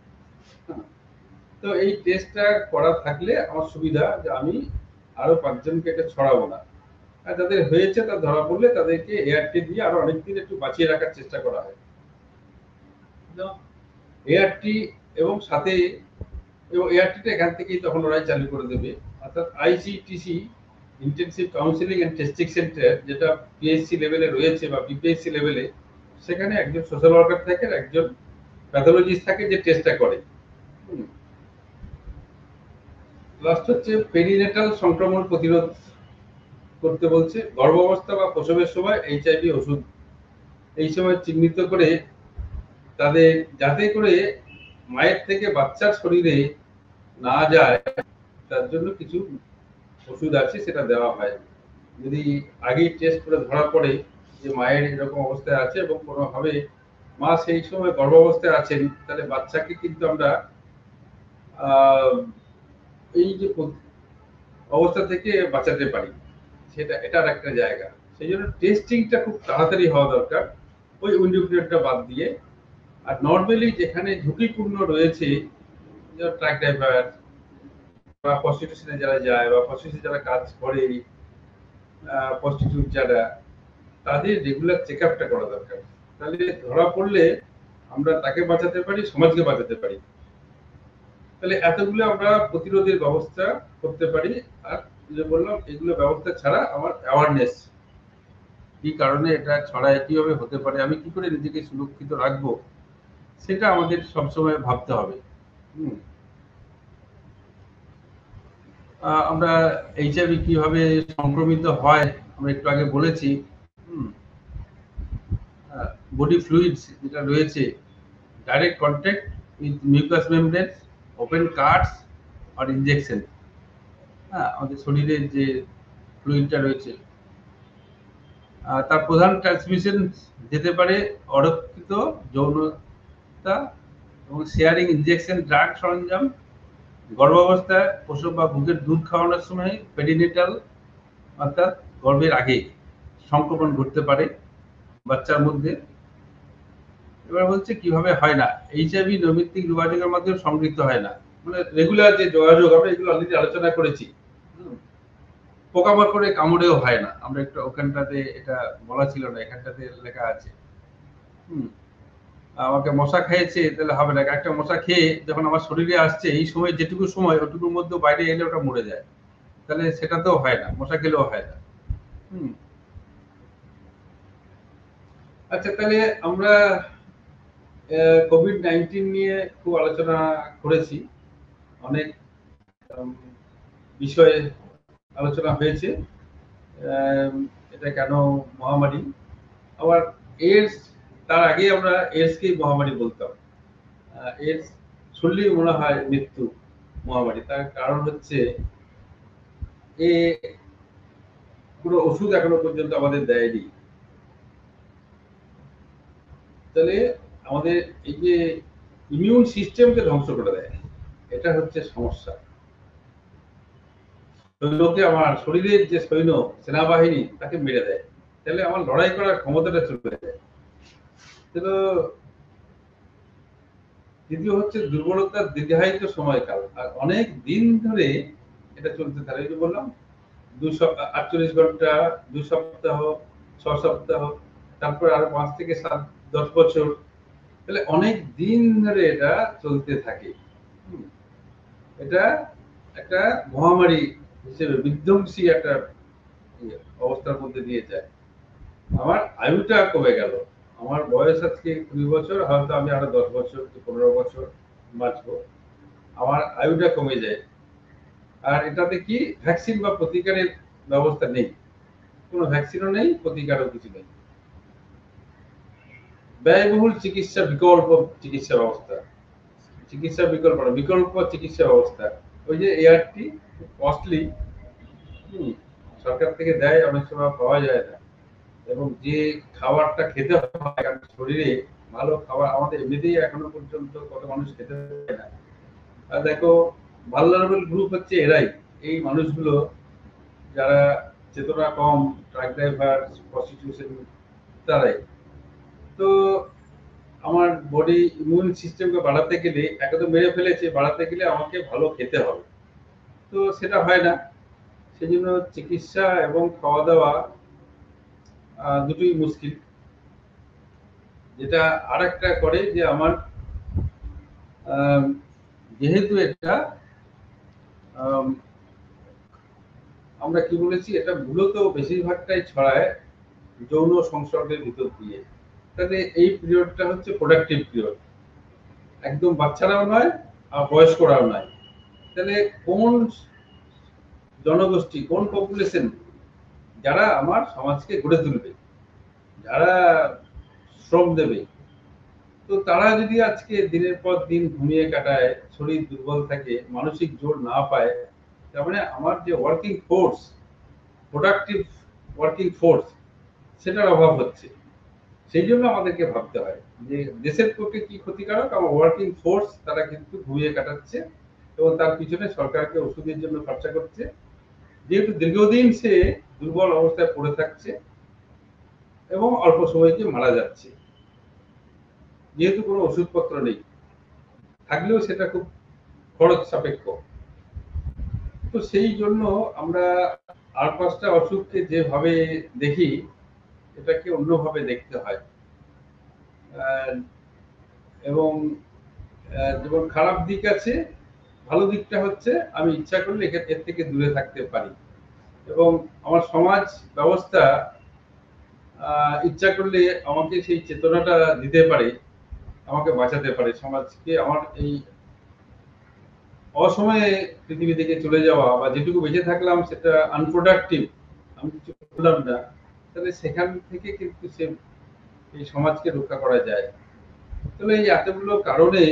তো এই টেস্টটা করা থাকলে আমার সুবিধা যে আমি আরো 5 জনকে এটা ছড়াবো না। আর যাদের হয়েছে তা ধরা পড়লে তাদেরকে এআরটি দিয়ে আরো অনেকদিন একটু বাঁচিয়ে রাখার চেষ্টা করা হয়। এআরটি এবং সাথে এআরটিটা এখান থেকেই তখন ওরাই চালু করে দেবে। অর্থাৎ ICTC, intensive counselling and testing centre, যেটা পিএইচসি লেভেলে রয়েছে বা বিপিএইচসি লেভেলে, সেখানে একজন সোশ্যাল ওয়ার্কার থাকে, একজন প্যাথোলজিস্ট থাকে যে টেস্টটা করে। লাস্ট হচ্ছে পেরিনেটাল সংক্রমণ প্রতিরোধ করতে বলছে। গর্ভাবস্থা বা প্রসবের সময় এইচআইভি ওষুধ এই সময় চিহ্নিত করে তাদের, যাতে করে মায়ের থেকে বাচ্চার শরীরে না যায়, তার জন্য কিছু ওষুধ আছে, সেটা দেওয়া হয়। যদি আগেই টেস্ট করে ধরা পড়ে যে মায়ের এরকম অবস্থায় আছে এবং কোনোভাবে মা সেই সময় গর্ভাবস্থায় আছেন, তাহলে বাচ্চাকে কিন্তু আমরা এই যে অবস্থা থেকে বাঁচাতে পারি, সেটা এটার একটা জায়গা। সেই জন্য টেস্টিংটা খুব তাড়াতাড়ি হওয়া দরকার, ওই উইন্ডো পিরিয়ডটা বাদ দিয়ে। আর নর্মালি যেখানে ঝুঁকিপূর্ণ রয়েছে, ট্রাক ড্রাইভার বা প্রস্টিটিউশনে যারা যায় বা প্রস্টিটিউশনে যারা কাজ করে, প্রস্টিটিউট যারা, তাদের রেগুলার চেক আপটা করা দরকার। তাহলে ধরা পড়লে আমরা তাকে বাঁচাতে পারি, সমাজকে বাঁচাতে পারি। তাহলে এতগুলো আমরা প্রতিরোধের ব্যবস্থা করতে পারি। আর যে বললাম, এগুলো ব্যবস্থা ছাড়া আমার অ্যাওয়ারনেস, কি কারণে এটা ছড়ায়, কিভাবে হতে পারে, আমি কি করে নিজেকে সুরক্ষিত রাখবো, সেটা আমাদের সবসময় ভাবতে হবে। আমরা এইচআইভি কিভাবে সংক্রমিত হয় আমরা একটু আগে বলেছি। বডি ফ্লুইডস যেটা রয়েছে, direct contact with mucous membrane, open cuts আর ইনজেকশন, আমাদের শরীরের যে ফ্লুইডটা রয়েছে, তার প্রধান ট্রান্সমিশন যেতে পারে অরক্ষিত যৌনতা এবং শেয়ারিং ইনজেকশন, ড্রাগ সরঞ্জাম, গর্ভাবস্থায় প্রসব বা বুকের দুধ খাওয়ানোর সময়, পেরিনেটাল অর্থাৎ গর্ভের আগে সংক্রমণ ঘটতে পারে বাচ্চার মধ্যে। এবার বলছে কিভাবে হয় না, এইচআইভি নৈমিত্তিক যোগাযোগের মাধ্যমে সংগৃহীত হয় না, মানে রেগুলার যে যোগাযোগ, আমরা এগুলো অলরেডি আলোচনা করেছি। পোকামাকড়ে কামড়েও হয় না, আমরা একটু ওখানটাতে, এটা বলা ছিল না, এখানটাতে লেখা আছে। আমাকে মশা খেয়েছে তাহলে হবে না, একটা মশা খেয়ে যখন আমার শরীরে আসছে, এই সময় যেটুকু সময়, ওটুকুর মধ্যে বাইরে এলে ওটা মরে যায়, তাহলে সেটাতেও হয় না, মশা খেলেও হয় না। আচ্ছা, তাহলে আমরা কোভিড-19 নিয়ে খুব আলোচনা করেছি, অনেক বিষয়ে আলোচনা হয়েছে। এটা কেন মহামারী, আবার এইডস, তার আগে আমরা এইডসকেই মহামারী বলতাম। এইডস শুনলেই মনে হয় মৃত্যু, মহামারী। তার কারণ হচ্ছে এ কোনো ওষুধ এখনো পর্যন্ত আমাদের দেয়নি। তাহলে আমাদের এই যে ইমিউন সিস্টেমকে ধ্বংস করে দেয়, এটা হচ্ছে সমস্যা। সৈন্যকে, আমার শরীরের যে সৈন্য সেনাবাহিনী তাকে মেরে দেয়, তাহলে আমার লড়াই করার ক্ষমতাটা চলে যায়। তো দ্বিতীয় হচ্ছে দুর্বলতার দীর্ঘায়িত সময়কাল, আর অনেক দিন ধরে এটা চলতে থাকে। এই যে বললাম 48 ঘন্টা, 2 সপ্তাহ, 6 সপ্তাহ, তারপর আরো 5 থেকে 7, 10 বছর, তাহলে অনেক দিন ধরে এটা চলতে থাকে। এটা একটা মহামারী হিসেবে বিধ্বংসী একটা অবস্থার মধ্যে দিয়ে যায়। আমার আয়ুটা কমে গেল, আমার বয়স আজকে 20 বছর, হয়তো আমি আরো 10 বছর কি 15 বছর বাঁচবো, আমার আয়ুটা কমে যায়। আর এটাতে কি ভ্যাকসিন বা প্রতিকারের ব্যবস্থা নেই, কোনো ভ্যাকসিনও নেই, প্রতিকারও কিছু নেই। ব্যয়বহুল চিকিৎসা, বিকল্প চিকিৎসা ব্যবস্থা, চিকিৎসা বিকল্প না, বিকল্প চিকিৎসা ব্যবস্থা। ওই যে এআরটি কস্টলি, সরকার থেকে দেয়, অনেক সময় পাওয়া যায় না। এবং যে খাবারটা খেতে হয় শরীরে, ভালো খাবার আমাদের এমনিতেই এখনো পর্যন্ত কত মানুষ খেতে পারে না। আর দেখো, ভালনারেবল গ্রুপ হচ্ছে এরাই, এই মানুষগুলো যারা চেতনা কম, ট্রাক ড্রাইভার, প্রস্টিটিউশন, তারাই। তো আমার বডি ইমিউন সিস্টেমকে বাড়াতে গেলে, একে তো মেরে ফেলেছে, বাড়াতে গেলে আমাকে ভালো খেতে হবে, তো সেটা হয় না। সেজন্য চিকিৎসা এবং খাওয়া দাওয়া দুটোই মুশকিল। যেটা আরেকটা করে যে আমার যেহেতু এটা আমরা কি বলেছি, এটা মূলত বেশিরভাগটাই ছড়ায় যৌন সংসর্গের ভিতর দিয়ে। তাহলে এই পিরিয়ডটা হচ্ছে প্রোডাক্টিভ পিরিয়ড, একদম বাচ্চারাও নয় আর বয়স্করাও নয়। তাহলে কোন জনগোষ্ঠী, কোন পপুলেশন যারা আমার সমাজকে গড়ে তুলবে, যারা শ্রম দেবে, তো তারা যদি আজকে দিনের পর দিন ঘুমিয়ে কাটায়, শরীর দুর্বল থাকে, মানসিক জোর না পায়, তার মানে আমার যে working force, productive working force, সেটার অভাব হচ্ছে। সেই জন্য আমাদেরকে ভাবতে হয় যে দেশের পক্ষে কি ক্ষতিকারক, আমার ওয়ার্কিং ফোর্স তারা কিন্তু ঘুমিয়ে কাটাচ্ছে, এবং তার পিছনে সরকারকে ওষুধের জন্য খরচা করছে, যেহেতু দীর্ঘদিন সে দুর্বল অবস্থায় পড়ে থাকছে এবং অল্প সময়কে মারা যাচ্ছে, যেহেতু কোনো ওষুধপত্র নেই, থাকলেও সেটা খুব খরচ সাপেক্ষ। তো সেই জন্য আমরা আর 5টা অসুখকে যেভাবে দেখি, এটাকে অন্যভাবে দেখতে হয়। এবং যেমন খারাপ দিক আছে, ভালো দিকটা হচ্ছে আমি ইচ্ছা করলে এর থেকে দূরে থাকতে পারি, এবং আমার সমাজ ব্যবস্থা ইচ্ছা করলে আমাকে সেই চেতনাটা দিতে পারে, আমাকে বাঁচাতে পারে, সমাজকে আমার এই অসময়ে পৃথিবী থেকে চলে যাওয়া, বা যেটুকু বেঁচে থাকলাম সেটা আনপ্রোডাক্টিভ, আমি কিছু করলাম না, তাহলে সেখান থেকে কিন্তু সে এই সমাজকে রক্ষা করা যায়। তবে এই এতগুলো কারণে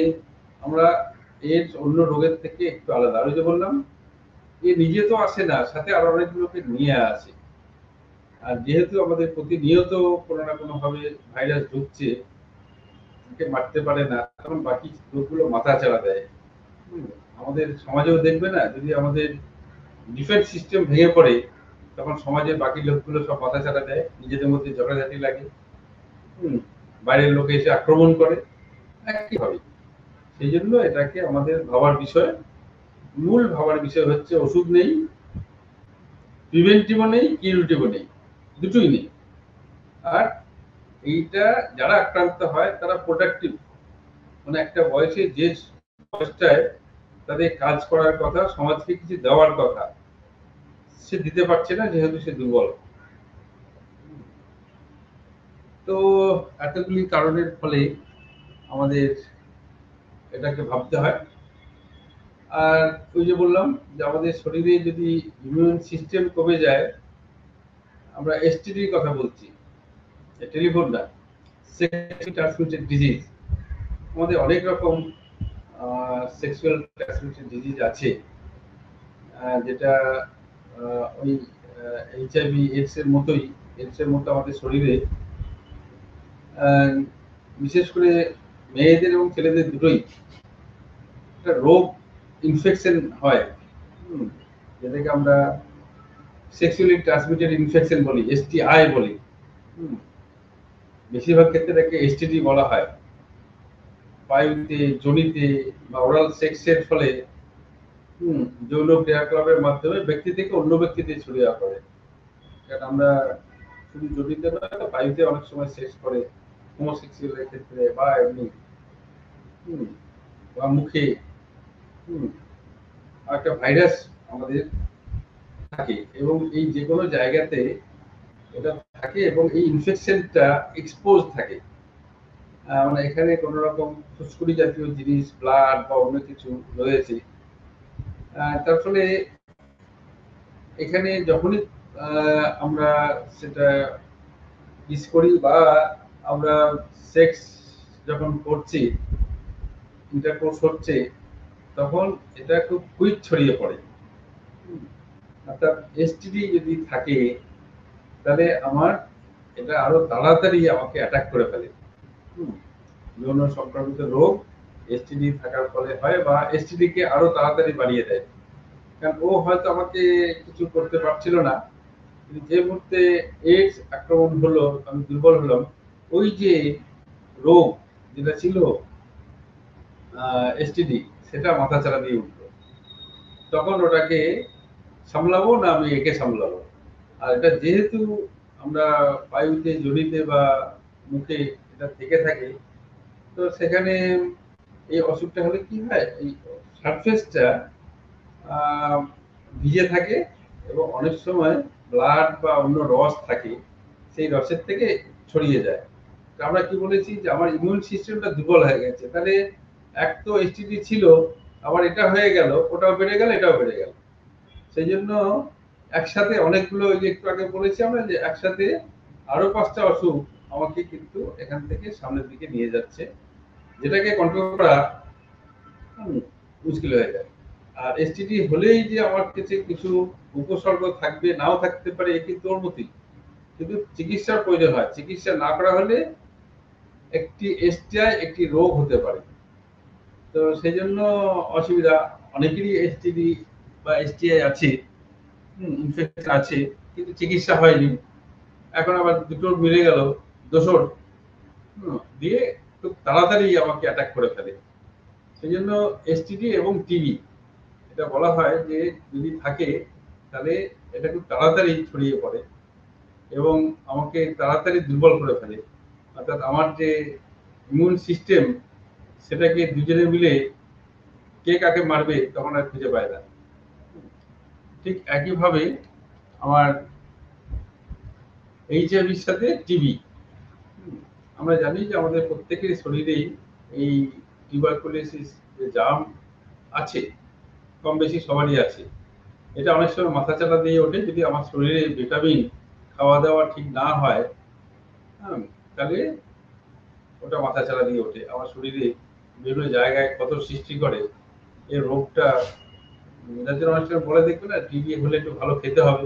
আমরা এর অন্য রোগের থেকে একটু আলাদা। আমি যে বললাম, এ নিজে তো আসে না, সাথে আরো অনেকগুলোকে নিয়ে আসে। আর যেহেতু আমাদের প্রতিনিয়ত কোনো না কোনো ভাবে ভাইরাস ঢুকছে, একে মারতে পারে না, তখন বাকি রোগগুলো মাথা চাড়া দেয়। আমাদের সমাজেও দেখবে না, যদি আমাদের ডিফেন্স সিস্টেম ভেঙে পড়ে, তখন সমাজের বাকি লোকগুলো সব মাথা চাড়া দেয়, নিজেদের মধ্যে ঝগড়াঝাটি লাগে, বাইরের লোকে এসে আক্রমণ করে, একইভাবে। সেই জন্য এটাকে আমাদের ভাবার বিষয়, মূল ভাবার বিষয় হচ্ছে ওষুধ নেই, প্রিভেন্টিভও নেই, কিউরেটিভও নেই, দুটোই নেই। আর এইটা যারা আক্রান্ত হয় তারা প্রোডাক্টিভ, মানে একটা বয়সে যে বয়সটায় তাদের কাজ করার কথা, সমাজকে কিছু দেওয়ার কথা, সে দিতে পারছে না, যেহেতু সে দুর্বল। তো এতগুলি কারণের ফলে আমাদের এটাকে ভাবতে হয়। আর ওই যে বললাম যে আমাদের শরীরে যদি ইমিউন সিস্টেম কমে যায়, আমরা এসটিডির কথা বলছি, টেলিফোন না, সেক্সুয়ালি ট্রান্সমিটেড ডিজিজ, আমাদের অনেক রকম সেক্সুয়াল ট্রান্সমিটেড ডিজিজ আছে, যেটা ওই এইচআইভি এইডস এর মতো আমাদের শরীরে বিশেষ করে মেয়েদের এবং ছেলেদের দুটোই একটা রোগ ইনফেকশন হয়, যেটাকে আমরা সেক্সুয়ালি ট্রান্সমিটেড ইনফেকশন বলি, এসটিআই বলি। বেশিরভাগ ক্ষেত্রে এটাকে এসটিডি বলা হয়। বায়ুতে, যোনিতে বা ওরাল সেক্সের ফলে যৌন ক্রিয়াকলাপের মাধ্যমে ব্যক্তি থেকে অন্য ব্যক্তিতে ছড়িয়ে পড়ে। কারণ আমরা শুধু যোনিতে নয়, বায়ুতে অনেক সময় সেক্স করে হোমোসেক্সুয়ালের ক্ষেত্রে, বা এমনি বা মুখে একটা ভাইরাস আমাদের থাকে, এবং এই যে কোনো জায়গাতে এটা থাকে এবং এই ইনফেকশনটা এক্সপোজ থাকে। মানে এখানে কোন রকম ফুসকুড়ি জাতীয় জিনিস, ব্লাড বা অন্য কিছু রয়েছে, তার ফলে এখানে যখনই আমরা সেটা ইউজ করি বা আমরা সেক্স যখন করছি, ইন্টারকোর্স হচ্ছে, তখন এটা খুব কুইক ছড়িয়ে পড়ে। অর্থাৎ এসটিডি যদি থাকে তাহলে আমার এটা আরো তাড়াতাড়ি আমাকে অ্যাটাক করে ফেলে। যৌন সংক্রমিত রোগ এসটিডি থাকার ফলে হয়, বা এসটিডি কে আরো তাড়াতাড়ি বাড়িয়ে দেয়। কারণ ও হয়তো আমাকে কিছু করতে পারছিল না, কিন্তু যে মুহূর্তে এইডস আক্রমণ হলো, আমি দুর্বল হলাম, ওই যে রোগ যেটা ছিল এসটিডি, সেটা মাথাচাড়া দিয়ে উঠলো। তখন ওটাকে সামলাবো না আমি একে সামলাবো। আর এটা যেহেতু আমরা বায়ুতে, জড়িতে বা মুখে এটা থেকে থাকে, তো সেখানে এই অসুখটা হলে কি হয়, এই সারফেসটা ভিজে থাকে এবং অনেক সময় ব্লাড বা অন্য রস থাকে, সেই রসের থেকে ছড়িয়ে যায়। আমরা কি বলেছি যে আমার ইমিউন সিস্টেমটা দুর্বল হয়ে গেছে, তাহলে এক তো এসটিডি ছিল, আবার এটা হয়ে গেল, ওটাও বেড়ে গেল, এটাও বেড়ে গেল। সেই জন্য একসাথে অনেকগুলো, ওই যে একটু আগে বলেছি আমরা যে একসাথে আরো 5টা অসুখ আমাকে কিন্তু এখান থেকে সামনের দিকে নিয়ে যাচ্ছে, যেটাকে কন্ট্রোল করা মুশকিল হয়ে যায়। আর এসটিডি হলেই যে আমার কাছে কিছু উপসর্গ থাকবে, নাও থাকতে পারে, এ কিন্তু অনুমতি, কিন্তু চিকিৎসার প্রয়োজন হয়। চিকিৎসা না করা হলে একটি এসটিআই একটি রোগ হতে পারে। তো সেই জন্য অসুবিধা, অনেকেরই এসটিডি বা এসটিআই আছে, ইনফেকশন আছে, কিন্তু চিকিৎসা হয়নি। এখন আবার দুটো মিলে গেল, দোসর দিয়ে খুব তাড়াতাড়ি আমাকে অ্যাটাক করে ফেলে। সেই জন্য এসটিডি এবং টিবি, এটা বলা হয় যে যদি থাকে তাহলে এটা খুব তাড়াতাড়ি ছড়িয়ে পড়ে এবং আমাকে তাড়াতাড়ি দুর্বল করে ফেলে। অর্থাৎ আমার যে ইমিউন সিস্টেম, সেটাকে দুজনে মিলে কে কাকে মারবে তখন আর খুঁজে পায় না। ঠিক একইভাবে আমার এইচআইভির সাথে টিবি, আমরা জানি যে আমাদের প্রত্যেকের শরীরেই এই টিউবারকুলোসিস যে জার্ম আছে, কম বেশি সবারই আছে। এটা অনেক সময় মাথাচাড়া দিয়ে ওঠে যদি আমার শরীরে ভিটামিন খাওয়া দাওয়া ঠিক না হয়, তাহলে ওটা মাথাচাড়া দিয়ে ওঠে, আমার শরীরে বিভিন্ন জায়গায় ক্ষত সৃষ্টি করে। এই রোগটা যার জন্য অনেক সময় বলে, দেখবে না, টিবি হলে একটু ভালো খেতে হবে।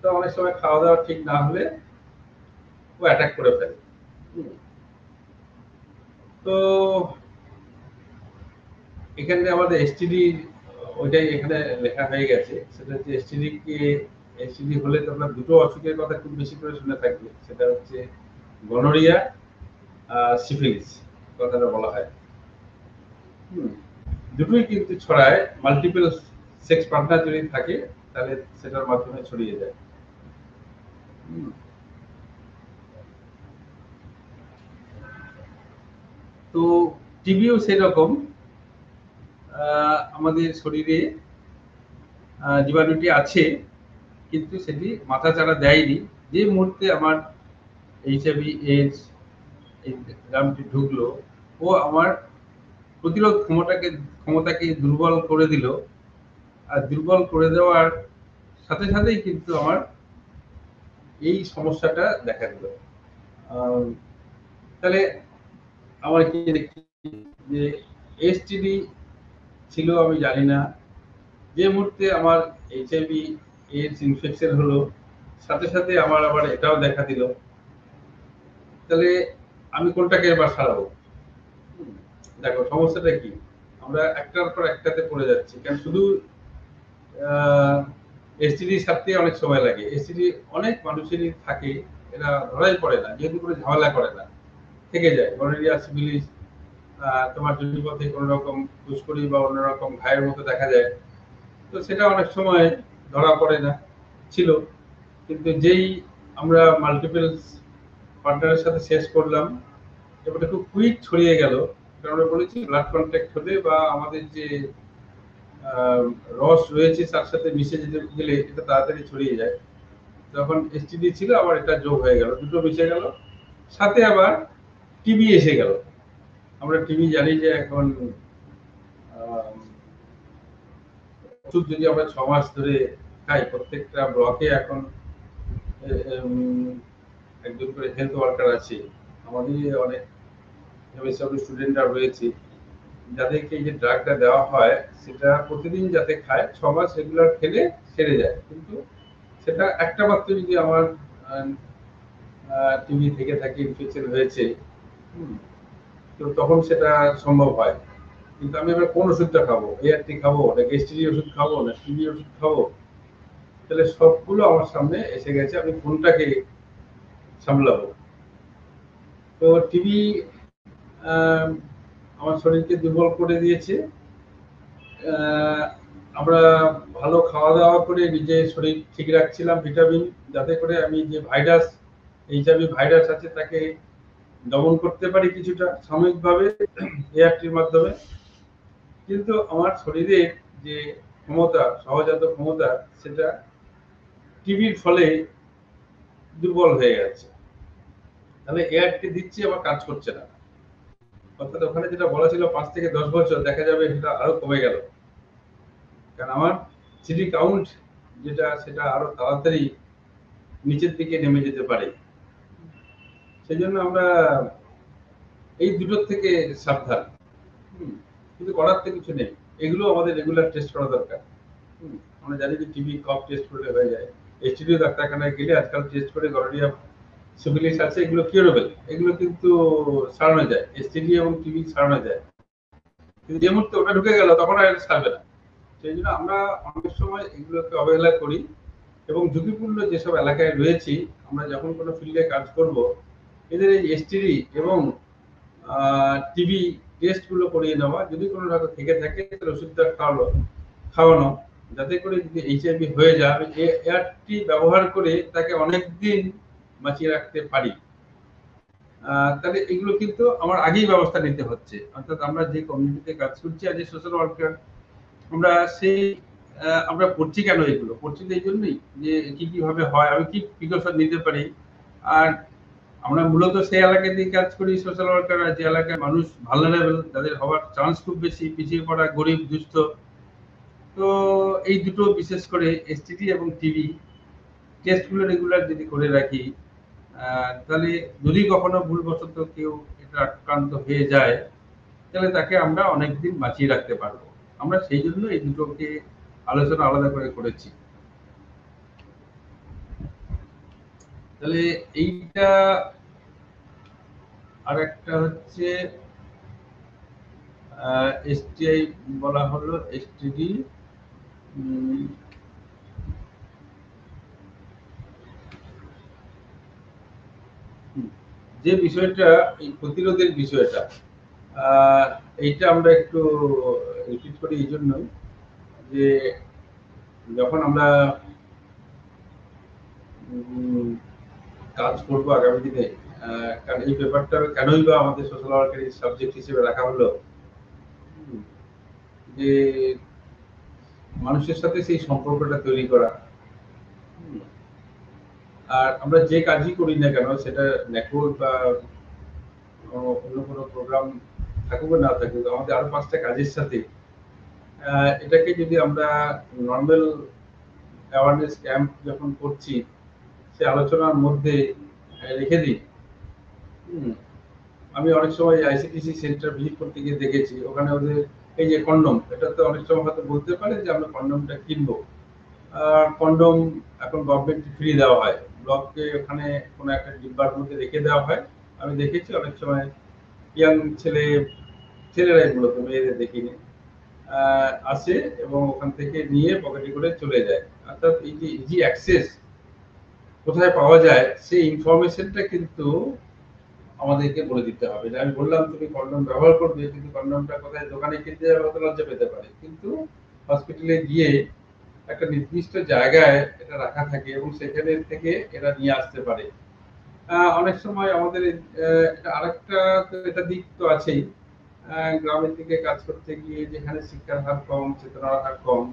তো অনেক সময় খাওয়া দাওয়া ঠিক না হলে ও অ্যাটাক করে ফেলে। তো এখানে আমাদের এসটিডি ওইটাই এখানে লেখা হয়ে গেছে, সেটা হচ্ছে এসটিডি হলে তোমরা দুটো অসুখের কথা খুব বেশি করে শুনে থাকবে, সেটা হচ্ছে গনোরিয়া আর সিফিলিস, কথাটা বলা হয়। দুটোই কিন্তু ছড়ায়, মাল্টিপল সেক্স পার্টনার যদি থাকে তাহলে সেটার মাধ্যমে ছড়িয়ে যায়। তো টিবিও সেরকম, আমাদের শরীরে জীবাণুটি আছে, কিন্তু সেটি মাথাচাড়া দেয়নি। যে মুহূর্তে আমার এইচআইভি এইডস এই গ্রামটি ঢুকলো, ও আমার প্রতিরোধ ক্ষমতাকে দুর্বল করে দিল। আর দুর্বল করে দেওয়ার সাথে সাথেই কিন্তু আমার এই সমস্যাটা দেখা দিল। তাহলে আমার কি দেখি যে এসটিডি ছিল আমি জানি না, যে মুহূর্তে আমার এইচআইভি এইডস ইনফেকশন হলো, সাথে সাথে আমার আবার এটাও দেখা দিল, তাহলে আমি কোনটাকে এবার সারাবো? দেখো সমস্যাটা কি, আমরা একটার পর একটাতে পড়ে যাচ্ছি। কারণ শুধু এসটিডি সারতে অনেক সময় লাগে, এসটিডি অনেক মানুষেরই থাকে, এরা ধরাই পড়ে না, যেহেতু করে ঝামেলা করে না, থেকে যায়। গনোরিয়া, সিফিলিস, তোমার জনিপথে কোনো রকম দুষ্করি বা অন্যরকম ঘায়ের মতো দেখা যায়, তো সেটা অনেক সময় ধরা পড়ে না ছিল। কিন্তু যেই আমরা মাল্টিপল পার্টনারের সাথে শেষ করলাম, এবারে খুব কুইক ছড়িয়ে গেল। কারণ আমরা বলেছি ব্লাড কন্ট্যাক্ট হলে বা আমাদের যে রস রয়েছে তার সাথে মিশে যেতে গেলে এটা তাড়াতাড়ি ছড়িয়ে যায়। যখন এসটিডি ছিল আবার এটা যোগ হয়ে গেল, দুটো মিশে গেল, সাথে আবার টিবি এসে গেল। আমরা টিবি জানি যে এখন ওষুধ যদি আমরা 6 মাস ধরে খাই, প্রত্যেকটা ব্লকে এখন একজন করে হেলথ ওয়ার্কার আছে, আমাদের অনেক এমএসডব্লিউ স্টুডেন্টরা রয়েছে, যাদেরকে এই যে ড্রাগটা দেওয়া হয় সেটা প্রতিদিন যাতে খায়, 6 মাস রেগুলার খেলে সেরে যায়। কিন্তু সেটা একটা মাত্র যদি আমার টিবি থেকে থাকে, ইনফেকশন হয়েছে, তো তখন সেটা সম্ভব হয়। কিন্তু আমি এবার কোন ওষুধটা খাবো, এআরটি খাবো নাকি এসটিডি ওষুধ খাবো না টিবি ওষুধ খাবো, তাহলে সবগুলো আমার সামনে এসে গেছে, আমি কোনটাকে সামলাবো। তো টিবি আমার শরীরকে দুর্বল করে দিয়েছে। আমরা ভালো খাওয়া দাওয়া করে নিজের শরীর ঠিক রাখছিলাম, ভিটামিন, যাতে করে আমি যে ভাইরাস, এইচআইভি ভাইরাস আছে তাকে দমন করতে পারি কিছুটা সাময়িকভাবে এআরটির মাধ্যমে। কিন্তু আমার শরীরের যে ক্ষমতা, সহজাত ক্ষমতা, সেটা টিবির ফলে দুর্বল হয়ে গেছে। তাহলে এআরটি দিচ্ছি আবার কাজ করছে না, অর্থাৎ ওখানে যেটা বলা ছিল 5 থেকে 10 বছর, দেখা যাবে সেটা আরো কমে গেল। কারণ আমার সিটি কাউন্ট যেটা, সেটা আরো তাড়াতাড়ি নিচের দিকে নেমে যেতে পারে। সেই জন্য আমরা এই দুটোর থেকে সাবধান, কিন্তু করার তো কিছু নেই, এগুলো আমাদের রেগুলার টেস্ট করা দরকার। আমরা জানি যে টিবি কফ টেস্ট করলে হয়ে যায়, এসটিডিও ডাক্তারখানায় গেলে আজকাল টেস্ট করে গনোরিয়া, সিফিলিস আছে, এগুলো কিউরেবল, এগুলো কিন্তু সারানো যায়, এসটিডি এবং টিবি সারানো যায়। কিন্তু যে মুহূর্তে ওটা ঢুকে গেল তখন আর এটা সারবে না। সেই জন্য আমরা অনেক সময় এগুলোকে অবহেলা করি, এবং ঝুঁকিপূর্ণ যেসব এলাকায় রয়েছি, আমরা যখন কোনো ফিল্ডে কাজ করব, এদের এই এসটিডি এবং টিবি টেস্ট গুলো করিয়ে নেওয়া, যদি কোনো রকম থেকে থাকে তাহলে ওষুধটা খাওয়ানো, যাতে করে যদি এইচআইভি হয়ে যায় আমি এআরটি ব্যবহার করে তাকে অনেকদিন বাঁচিয়ে রাখতে পারি। তাহলে এগুলো কিন্তু আমার আগেই ব্যবস্থা নিতে হচ্ছে। অর্থাৎ আমরা যে কমিউনিটিতে কাজ করছি, আজ সোশ্যাল ওয়ার্কার, আমরা সেই আমরা পড়ছি কেন, এগুলো পড়ছি এই জন্যই যে কি কিভাবে হয়, আমি কি প্রিকশন নিতে পারি। আর আমরা মূলত সেই এলাকায় দিয়ে কাজ করি, সোশ্যাল ওয়ার্কার, যে এলাকায় মানুষ ভালনারেবল, তাদের হওয়ার চান্স খুব বেশি, পিছিয়ে পড়া, গরিব, দুস্থ। তো এই দুটো বিশেষ করে এসটিডি এবং টিবি টেস্টগুলো রেগুলার যদি করে রাখি, তাহলে যদি কখনো ভুলবশত কেউ এটা আক্রান্ত হয়ে যায়, তাহলে তাকে আমরা অনেকদিন বাঁচিয়ে রাখতে পারবো। আমরা সেই জন্য এই দুটোকে আলোচনা আলাদা করে করেছি। তাহলে এইটা আর একটা হচ্ছে এসটিআই বলা হলো, এসটিডি, যে বিষয়টা এই প্রতিরোধের বিষয়টা, এইটা আমরা একটু রিপিট করি এই জন্য যে যখন আমরা কাজ করবো আগামী দিনে, কারণ এই পেপারটা কেনই বা আমাদের সোশ্যাল ওয়ার্কারের সাবজেক্ট হিসেবে রাখা হলো, যে মানুষের সাথে সেই সম্পর্কটা তৈরি করা। আর আমরা যে কাজই করি না কেন, সেটা নেটওয়ার্ক বা অন্য কোনো প্রোগ্রাম থাকুক না থাকুক, আমাদের আরো 5টা কাজের সাথে এটাকে যদি আমরা নর্মাল অ্যাওয়ারনেস ক্যাম্প যখন করছি, সে আলোচনার মধ্যে রেখে দিই, আমি অনেক সময় আইসিটিসি সেন্টার ভিজিট করতে গিয়ে দেখেছি ওখানে ওদের এই যে কন্ডম, এটা তো অনেক সময় হয়তো বলতে পারে যে আমরা কন্ডমটা কিনবো। কন্ডম এখন গভর্নমেন্ট ফ্রি দেওয়া হয়, ব্লককে ওখানে কোনো একটা ডিব্বার মধ্যে রেখে দেওয়া হয়। আমি দেখেছি অনেক সময় ইয়াং ছেলেরাই মূলত, মেয়েদের দেখিনি, আসে এবং ওখান থেকে নিয়ে পকেটে করে চলে যায়। অর্থাৎ এই যে ইজি অ্যাক্সেস কোথায় পাওয়া যায় সেই ইনফরমেশনটা কিন্তু আমাদেরকে বলে দিতে হবে। যে আমি বললাম তুমি কন্ডম ব্যবহার করবে, কিন্তু কন্ডমটা কোথায় দোকানে কিনতে যাবে হয়তো লজ্জা পেতে পারে, কিন্তু হসপিটালে গিয়ে একটা নির্দিষ্ট জায়গায় এটা রাখা থাকে এবং সেখানে থেকে এরা নিয়ে আসতে পারে। অনেক সময় আমাদের এটা আরেকটা এটা দিক তো আছেই, গ্রামের দিকে কাজ করতে গিয়ে যেখানে শিক্ষার হার কম, চেতনার হার কম,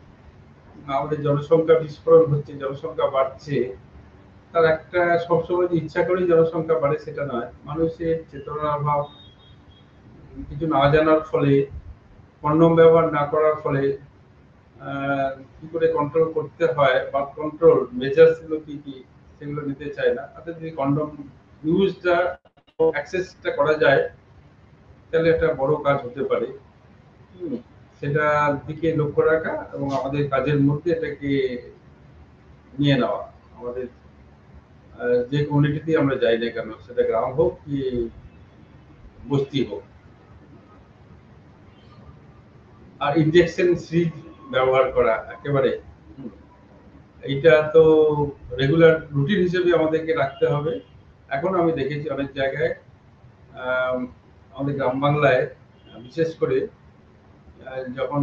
আমাদের জনসংখ্যা বিস্ফোরণ হচ্ছে, জনসংখ্যা বাড়ছে। তার একটা সবসময় যে ইচ্ছা করেই জনসংখ্যা বাড়ে সেটা নয়, মানুষের চেতনার অভাব, কিছু না জানার ফলে, কন্ডম ব্যবহার না করার ফলে কি করে কন্ট্রোল করতে হয় বা কন্ট্রোল মেজার্স গুলো কি কি সেগুলো নিতে চায় না। অর্থাৎ যদি কন্ডম ইউজটা অ্যাক্সেসটা করা যায় তাহলে একটা বড় কাজ হতে পারে। সেটার দিকে লক্ষ্য রাখা এবং আমাদের কাজের মধ্যে এটাকে নিয়ে নেওয়া। আমাদের যে কমিউনিটিতে আমরা যাই না কেন, সেটা গ্রাম হোক কি বস্তি হোক। আর ইনজেকশন সিরিঞ্জ ব্যবহার করা একেবারে, এইটা তো রেগুলার রুটিন হিসেবে আমাদেরকে রাখতে হবে। এখন আমি দেখেছি অনেক জায়গায় আমাদের গ্রাম বাংলায় বিশেষ করে যখন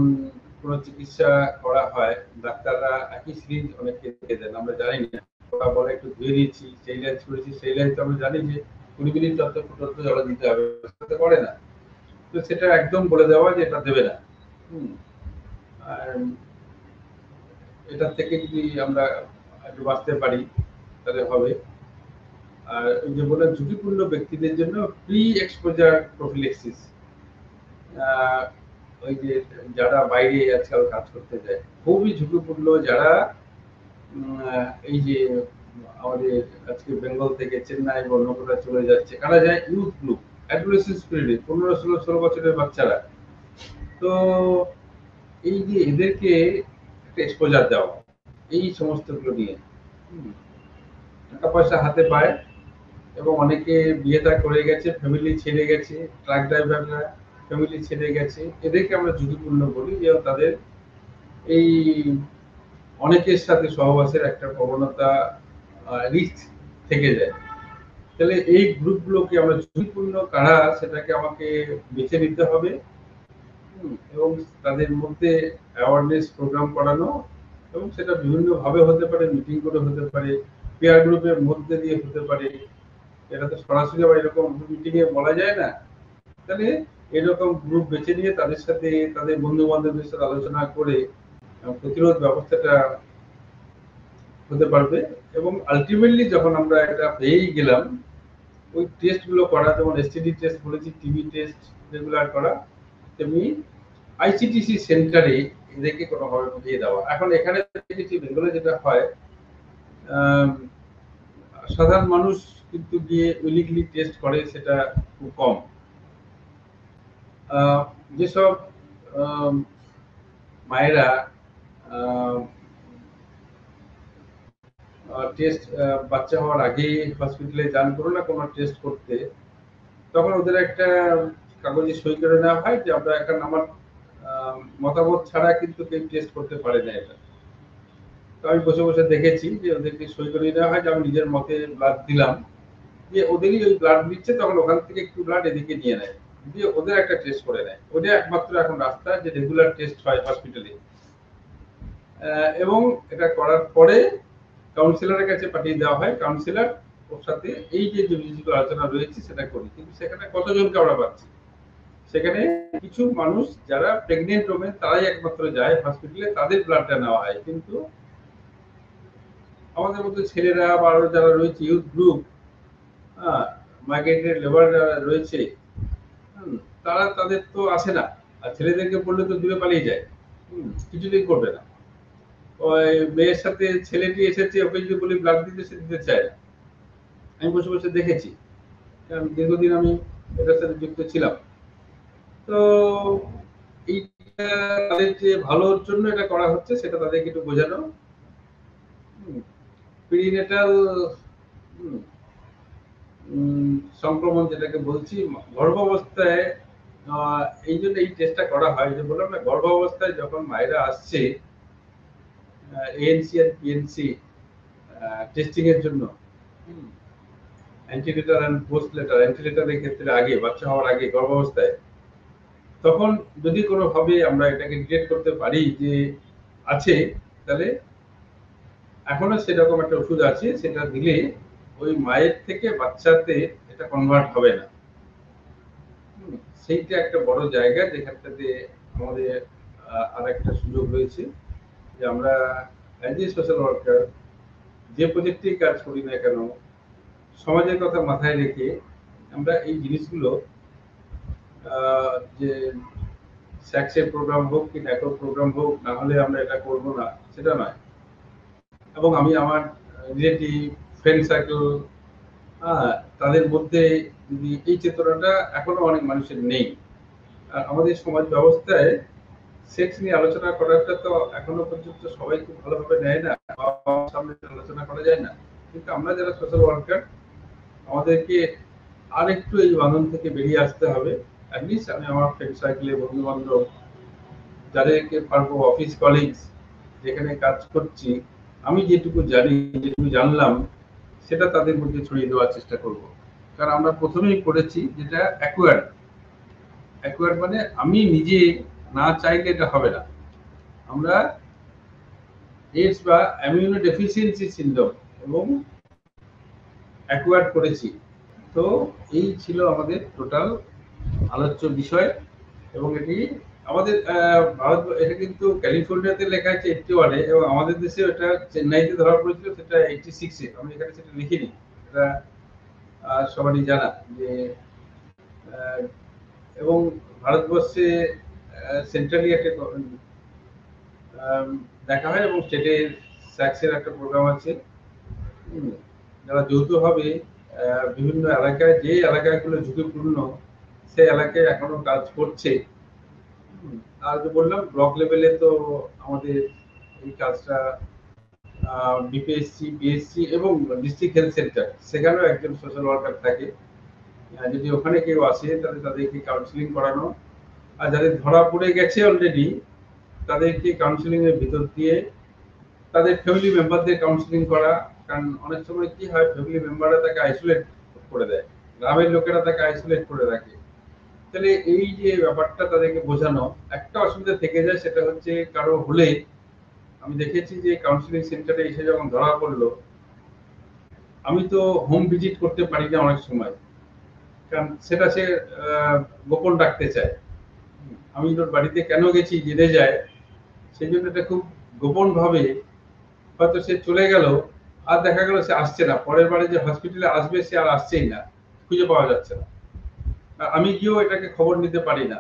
কোনো চিকিৎসা করা হয়, ডাক্তাররা একই সিরিঞ্জ অনেককে দিয়ে দেন, আমরা জানি না। ওরা বলে একটু ধুয়ে দিচ্ছি, স্টেরিলাইজ করেছি, স্টেরিলাইজ তো আমরা জানি যে 20 মিনিট তত্ত্ব জল দিতে হবে, সেটা করে না। তো সেটা একদম বলে দেওয়া যে এটা দেবে না। আর এটার থেকে যদি আমরা একটু বাঁচতে পারি তাহলে হবে। আর ওই যে বললাম ঝুঁকিপূর্ণ ব্যক্তিদের জন্য প্রি এক্সপোজার প্রফিল্যাক্সিস, ওই যে যারা বাইরে আজকাল কাজ করতে যায় খুবই ঝুঁকিপূর্ণ, যারা এই যে আমাদের আজকে বেঙ্গল থেকে চেন্নাই বা অন্য কোথাও চলে যাচ্ছে, কারা যায় ইউথ গ্রুপ, অ্যাডোলেসেন্স পিরিয়ডে 15-16 বছরের বাচ্চারা। তো এই যে এদেরকে একটা এক্সপোজার দেওয়া এই সমস্তগুলো নিয়ে, টাকা পয়সা হাতে পায় এবং অনেকে বিয়ে থা করে গেছে, ফ্যামিলি ছেড়ে গেছে, ট্রাক ড্রাইভাররা ফ্যামিলি ছেড়ে গেছে, এদেরকে আমরা ঝুঁকিপূর্ণ বলি যে তাদের এই অনেকের সাথে সহবাসের একটা প্রবণতা রিস্ক থেকে যায়। তাহলে এই গ্রুপগুলোকে আমরা ঝুঁকিপূর্ণ কারা সেটাকে আমাকে বেছে নিতে হবে এবং তাদের মধ্যে অ্যাওয়ারনেস প্রোগ্রাম করানো, এবং সেটা বিভিন্ন ভাবে হতে পারে, মিটিং করে হতে পারে, পেয়ার গ্রুপের মধ্যে দিয়ে হতে পারে। এটা তো সরাসরি আবার এরকম মিটিং এ বলা যায় না। তাহলে এরকম গ্রুপ বেছে নিয়ে তাদের সাথে, তাদের বন্ধু বান্ধবদের সাথে আলোচনা করে প্রতিরোধ ব্যবস্থাটা হতে পারবে। এবং আলটিমেটলি যখন আমরা এটা পেয়েই গেলাম, ওই টেস্ট গুলো করা, যেমন এসটিডি টেস্ট বলেছি, টিবি টেস্ট রেগুলার করা, তেমনি আইসিটিসি সেন্টারে এদেরকে কোনোভাবে ঢুকিয়ে দেওয়া। এখন এখানে দেখেছি বেঙ্গলে যেটা হয়, সাধারণ মানুষ কিন্তু গিয়ে উইলিংলি টেস্ট করে সেটা খুব কম। যেসব মায়েরা টেস্ট বাচ্চা হওয়ার আগে হসপিটালে যান কোনো না কোনো টেস্ট করতে, তখন ওদের একটা কাগজে সই করে নেওয়া হয় যে আমরা এখন আমার মতামত ছাড়া কিন্তু কেউ টেস্ট করতে পারে না এটা। তো আমি বসে বসে দেখেছি যে ওদেরকে সই করে নেওয়া হয় যে আমি নিজের মতে ব্লাড দিলাম, যে ওদেরই ওই ব্লাড নিচ্ছে, তখন ওখান থেকে একটু ব্লাড এদিকে নিয়ে নেয়, দিয়ে ওদের একটা টেস্ট করে নেয়। ওটা একমাত্র এখন রাস্তা যে রেগুলার টেস্ট হয় হসপিটালে। এবং এটা করার পরে কাউন্সিলরের কাছে পাঠিয়ে দেওয়া হয়, কাউন্সিলর ওর সাথে এই যে জিনিসগুলো আলোচনা রয়েছে সেটা করি। কিন্তু সেখানে কতজনকে আমরা পাচ্ছি, সেখানে কিছু মানুষ যারা প্রেগনেন্ট ওমেন তারাই একমাত্র যায় হসপিটালে, তাদের ব্লাডটা নেওয়া হয়। কিন্তু আমাদের মধ্যে ছেলেরা বা আরো যারা রয়েছে ইউথ গ্রুপ, মাইগ্রেটেড লেবার যারা রয়েছে, তারা তাদের তো আসে না। আর ছেলেদেরকে বললে তো দূরে পালিয়ে যায়, কিছুতেই করবে না। ওই মেয়ের সাথে ছেলেটি এসেছে, ওকে যদি বলি ব্লাড দিতে, সে দিতে চায় না। আমি বসে বসে দেখেছি, কারণ দীর্ঘদিন আমি এটার সাথে যুক্ত ছিলাম। তো এইটা তাদের যে ভালোর জন্য এটা করা হচ্ছে সেটা তাদেরকে একটু বোঝানো। প্রিনেটাল সংক্রমণ যেটাকে বলছি, গর্ভাবস্থায় এই জন্য এই টেস্টটা করা হয়, যে বললাম না, গর্ভাবস্থায় যখন মায়েরা আসছে এএনসি আর পিএনসি টেস্টিং এর জন্য, অ্যান্টিলেটার এন্ড পোস্টলেটার, অ্যান্টিলেটারের ক্ষেত্রে আগে, বাচ্চা হওয়ার আগে গর্ভাবস্থায়, তখন যদি কোনোভাবে আমরা এটাকে ডিটেক্ট করতে পারি যে আছে, তাহলে এখনো সেরকম একটা ওষুধ আছে, সেটা দিলে ওই মায়ের থেকে বাচ্চাতে এটা কনভার্ট হবে না। সেইটা একটা বড় জায়গা যেখানটাতে আমাদের আর একটা সুযোগ রয়েছে, যে আমরা অ্যাজ এ সোশ্যাল ওয়ার্কার যে প্রজেক্টেই কাজ করি না কেন, সমাজের কথা মাথায় রেখে আমরা এই জিনিসগুলো, যে স্যাক্সের প্রোগ্রাম হোক কি ন্যাকো প্রোগ্রাম হোক, না হলে আমরা এটা করবো না সেটা নয়। এবং আমি আমার রিলেটিভ, ফ্রেন্ড সার্কেল, তাদের মধ্যে যদি এই চেতনাটা এখনো অনেক মানুষের নেই। আর আমাদের সমাজ ব্যবস্থায় সেক্স নিয়ে আলোচনা করাটা তো এখনো পর্যন্ত সবাই খুব ভালোভাবে নেয় না, সামনে আলোচনা করা যায় না। কিন্তু আমরা যারা সোশ্যাল ওয়ার্কার, আমাদেরকে আর একটু এই বাঁধন থেকে বেরিয়ে আসতে হবে। অ্যাটলিস্ট আমি আমার ফ্রেন্ড সার্কেলে, বন্ধু বান্ধব, যাদেরকে পারবো, অফিস কলিগস যেখানে কাজ করছি, আমি যেটুকু জানি, যেটুকু জানলাম, সেটা তাদের মধ্যে ছড়িয়ে দেওয়ার চেষ্টা করব। কারণ আমরা প্রথমেই পড়েছি যেটা অ্যাকোয়ার্ড। অ্যাকোয়ার্ড মানে আমি নিজে না চাইলে এটা হবে না। আমরা এইডস বা অ্যামিউনো ডেফিসিয়েন্সি সিনড্রোম এবং অ্যাকোয়ার্ড করেছি। তো এই ছিল আমাদের টোটাল আলোচ্য বিষয়। এবং এটি আমাদের ভারত, এটা কিন্তু ক্যালিফোর্নিয়াতে লেখা আছে 81-এ, এবং আমাদের দেশে এটা চেন্নাইতে ধরা পড়েছিল সেটা 86-এ। আমি এখানে সেটা লিখিনি, এটা সবারই জানা যে, এবং ভারতবর্ষে সেন্ট্রালি একটা দেখা হয়, এবং স্টেটে স্যাক্সের একটা প্রোগ্রাম আছে। যারা যৌথভাবে বিভিন্ন এলাকায়, যে এলাকাগুলো ঝুঁকিপূর্ণ, সেই এলাকায় এখনো কাজ করছে। আর যে বললাম, ব্লক লেভেলে তো আমাদের এই কাজটা বিপিএসসি, পিএসসি এবং ডিস্ট্রিক্ট হেলথ সেন্টার, সেখানেও একজন সোশ্যাল ওয়ার্কার থাকে। যদি ওখানে কেউ আসে তাহলে তাদেরকে কাউন্সিলিং করানো, আর যাদের ধরা পড়ে গেছে অলরেডি তাদেরকে কাউন্সিলিং এর ভিতর দিয়ে তাদের ফ্যামিলি মেম্বারদের কাউন্সিলিং করা। কারণ অনেক সময় কি হয়, ফ্যামিলি মেম্বাররা তাকে আইসোলেট করে দেয়, গ্রামের লোকেরা তাকে আইসোলেট করে রাখে। তাহলে এই যে ব্যাপারটা তাদেরকে বোঝানো, একটা অসুবিধা থেকে যায়, সেটা হচ্ছে কারো হলে, আমি দেখেছি যে কাউন্সিলিং সেন্টারে এসে যখন ধরা পড়লো, আমি তো হোম ভিজিট করতে পারি না অনেক সময়, কারণ সেটা সে গোপন রাখতে চায়। আমি তোর বাড়িতে কেন গেছি জেনে যায়, সেই জন্য এটা খুব গোপন ভাবে হয়তো সে চলে গেল, আর দেখা গেল সে আসছে না, পরের বারে যে হসপিটালে আসবে সে আর আসছেই না, খুঁজে পাওয়া যাচ্ছে না। আমি গিয়েও এটাকে খবর নিতে পারি না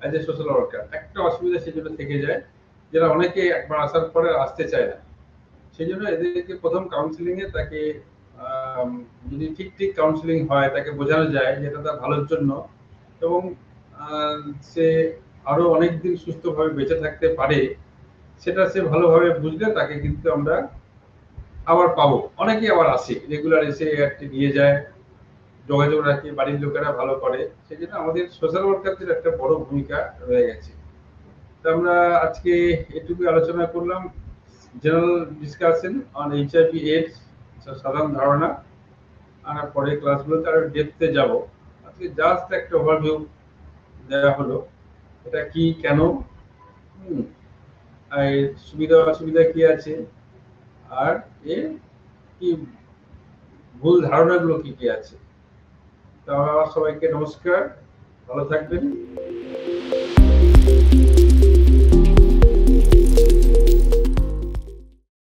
অ্যাজ এ সোশ্যাল ওয়ার্কার। একটা অসুবিধা সেজন্য থেকে যায়, যারা অনেকে একবার আসার পরে আসতে চায় না। সেই জন্য এদেরকে প্রথম কাউন্সিলিং এ তাকে যদি ঠিক ঠিক কাউন্সিলিং হয়, তাকে বোঝানো যায় যে এটা তার ভালোর জন্য, এবং সে আরো অনেকদিন সুস্থভাবে বেঁচে থাকতে পারে, সেটা সে ভালোভাবে বুঝলে তাকে কিন্তু আমরা আবার পাবো। অনেকেই আবার আসে, রেগুলার এসে নিয়ে যায়, যোগাযোগ রাখে, বাড়ির লোকেরা ভালো করে। সেই জন্য আমাদের সোশ্যাল ওয়ার্কারদের একটা বড় ভূমিকা রয়ে গেছে। তো আমরা আজকে এটুকু আলোচনা করলাম, general discussion on HIV AIDS, সাধারণ ধারণা। আর পরের ক্লাসগুলোতে আরো ডেপথে যাব। আজকে জাস্ট একটা ওভারভিউ দেওয়া হলো, এটা কি, কেন, এর সুবিধা অসুবিধা কি আছে, আর এর কি ভুল ধারণাগুলো কি কি আছে। তো আমার সবাইকে নমস্কার, ভালো থাকবেন।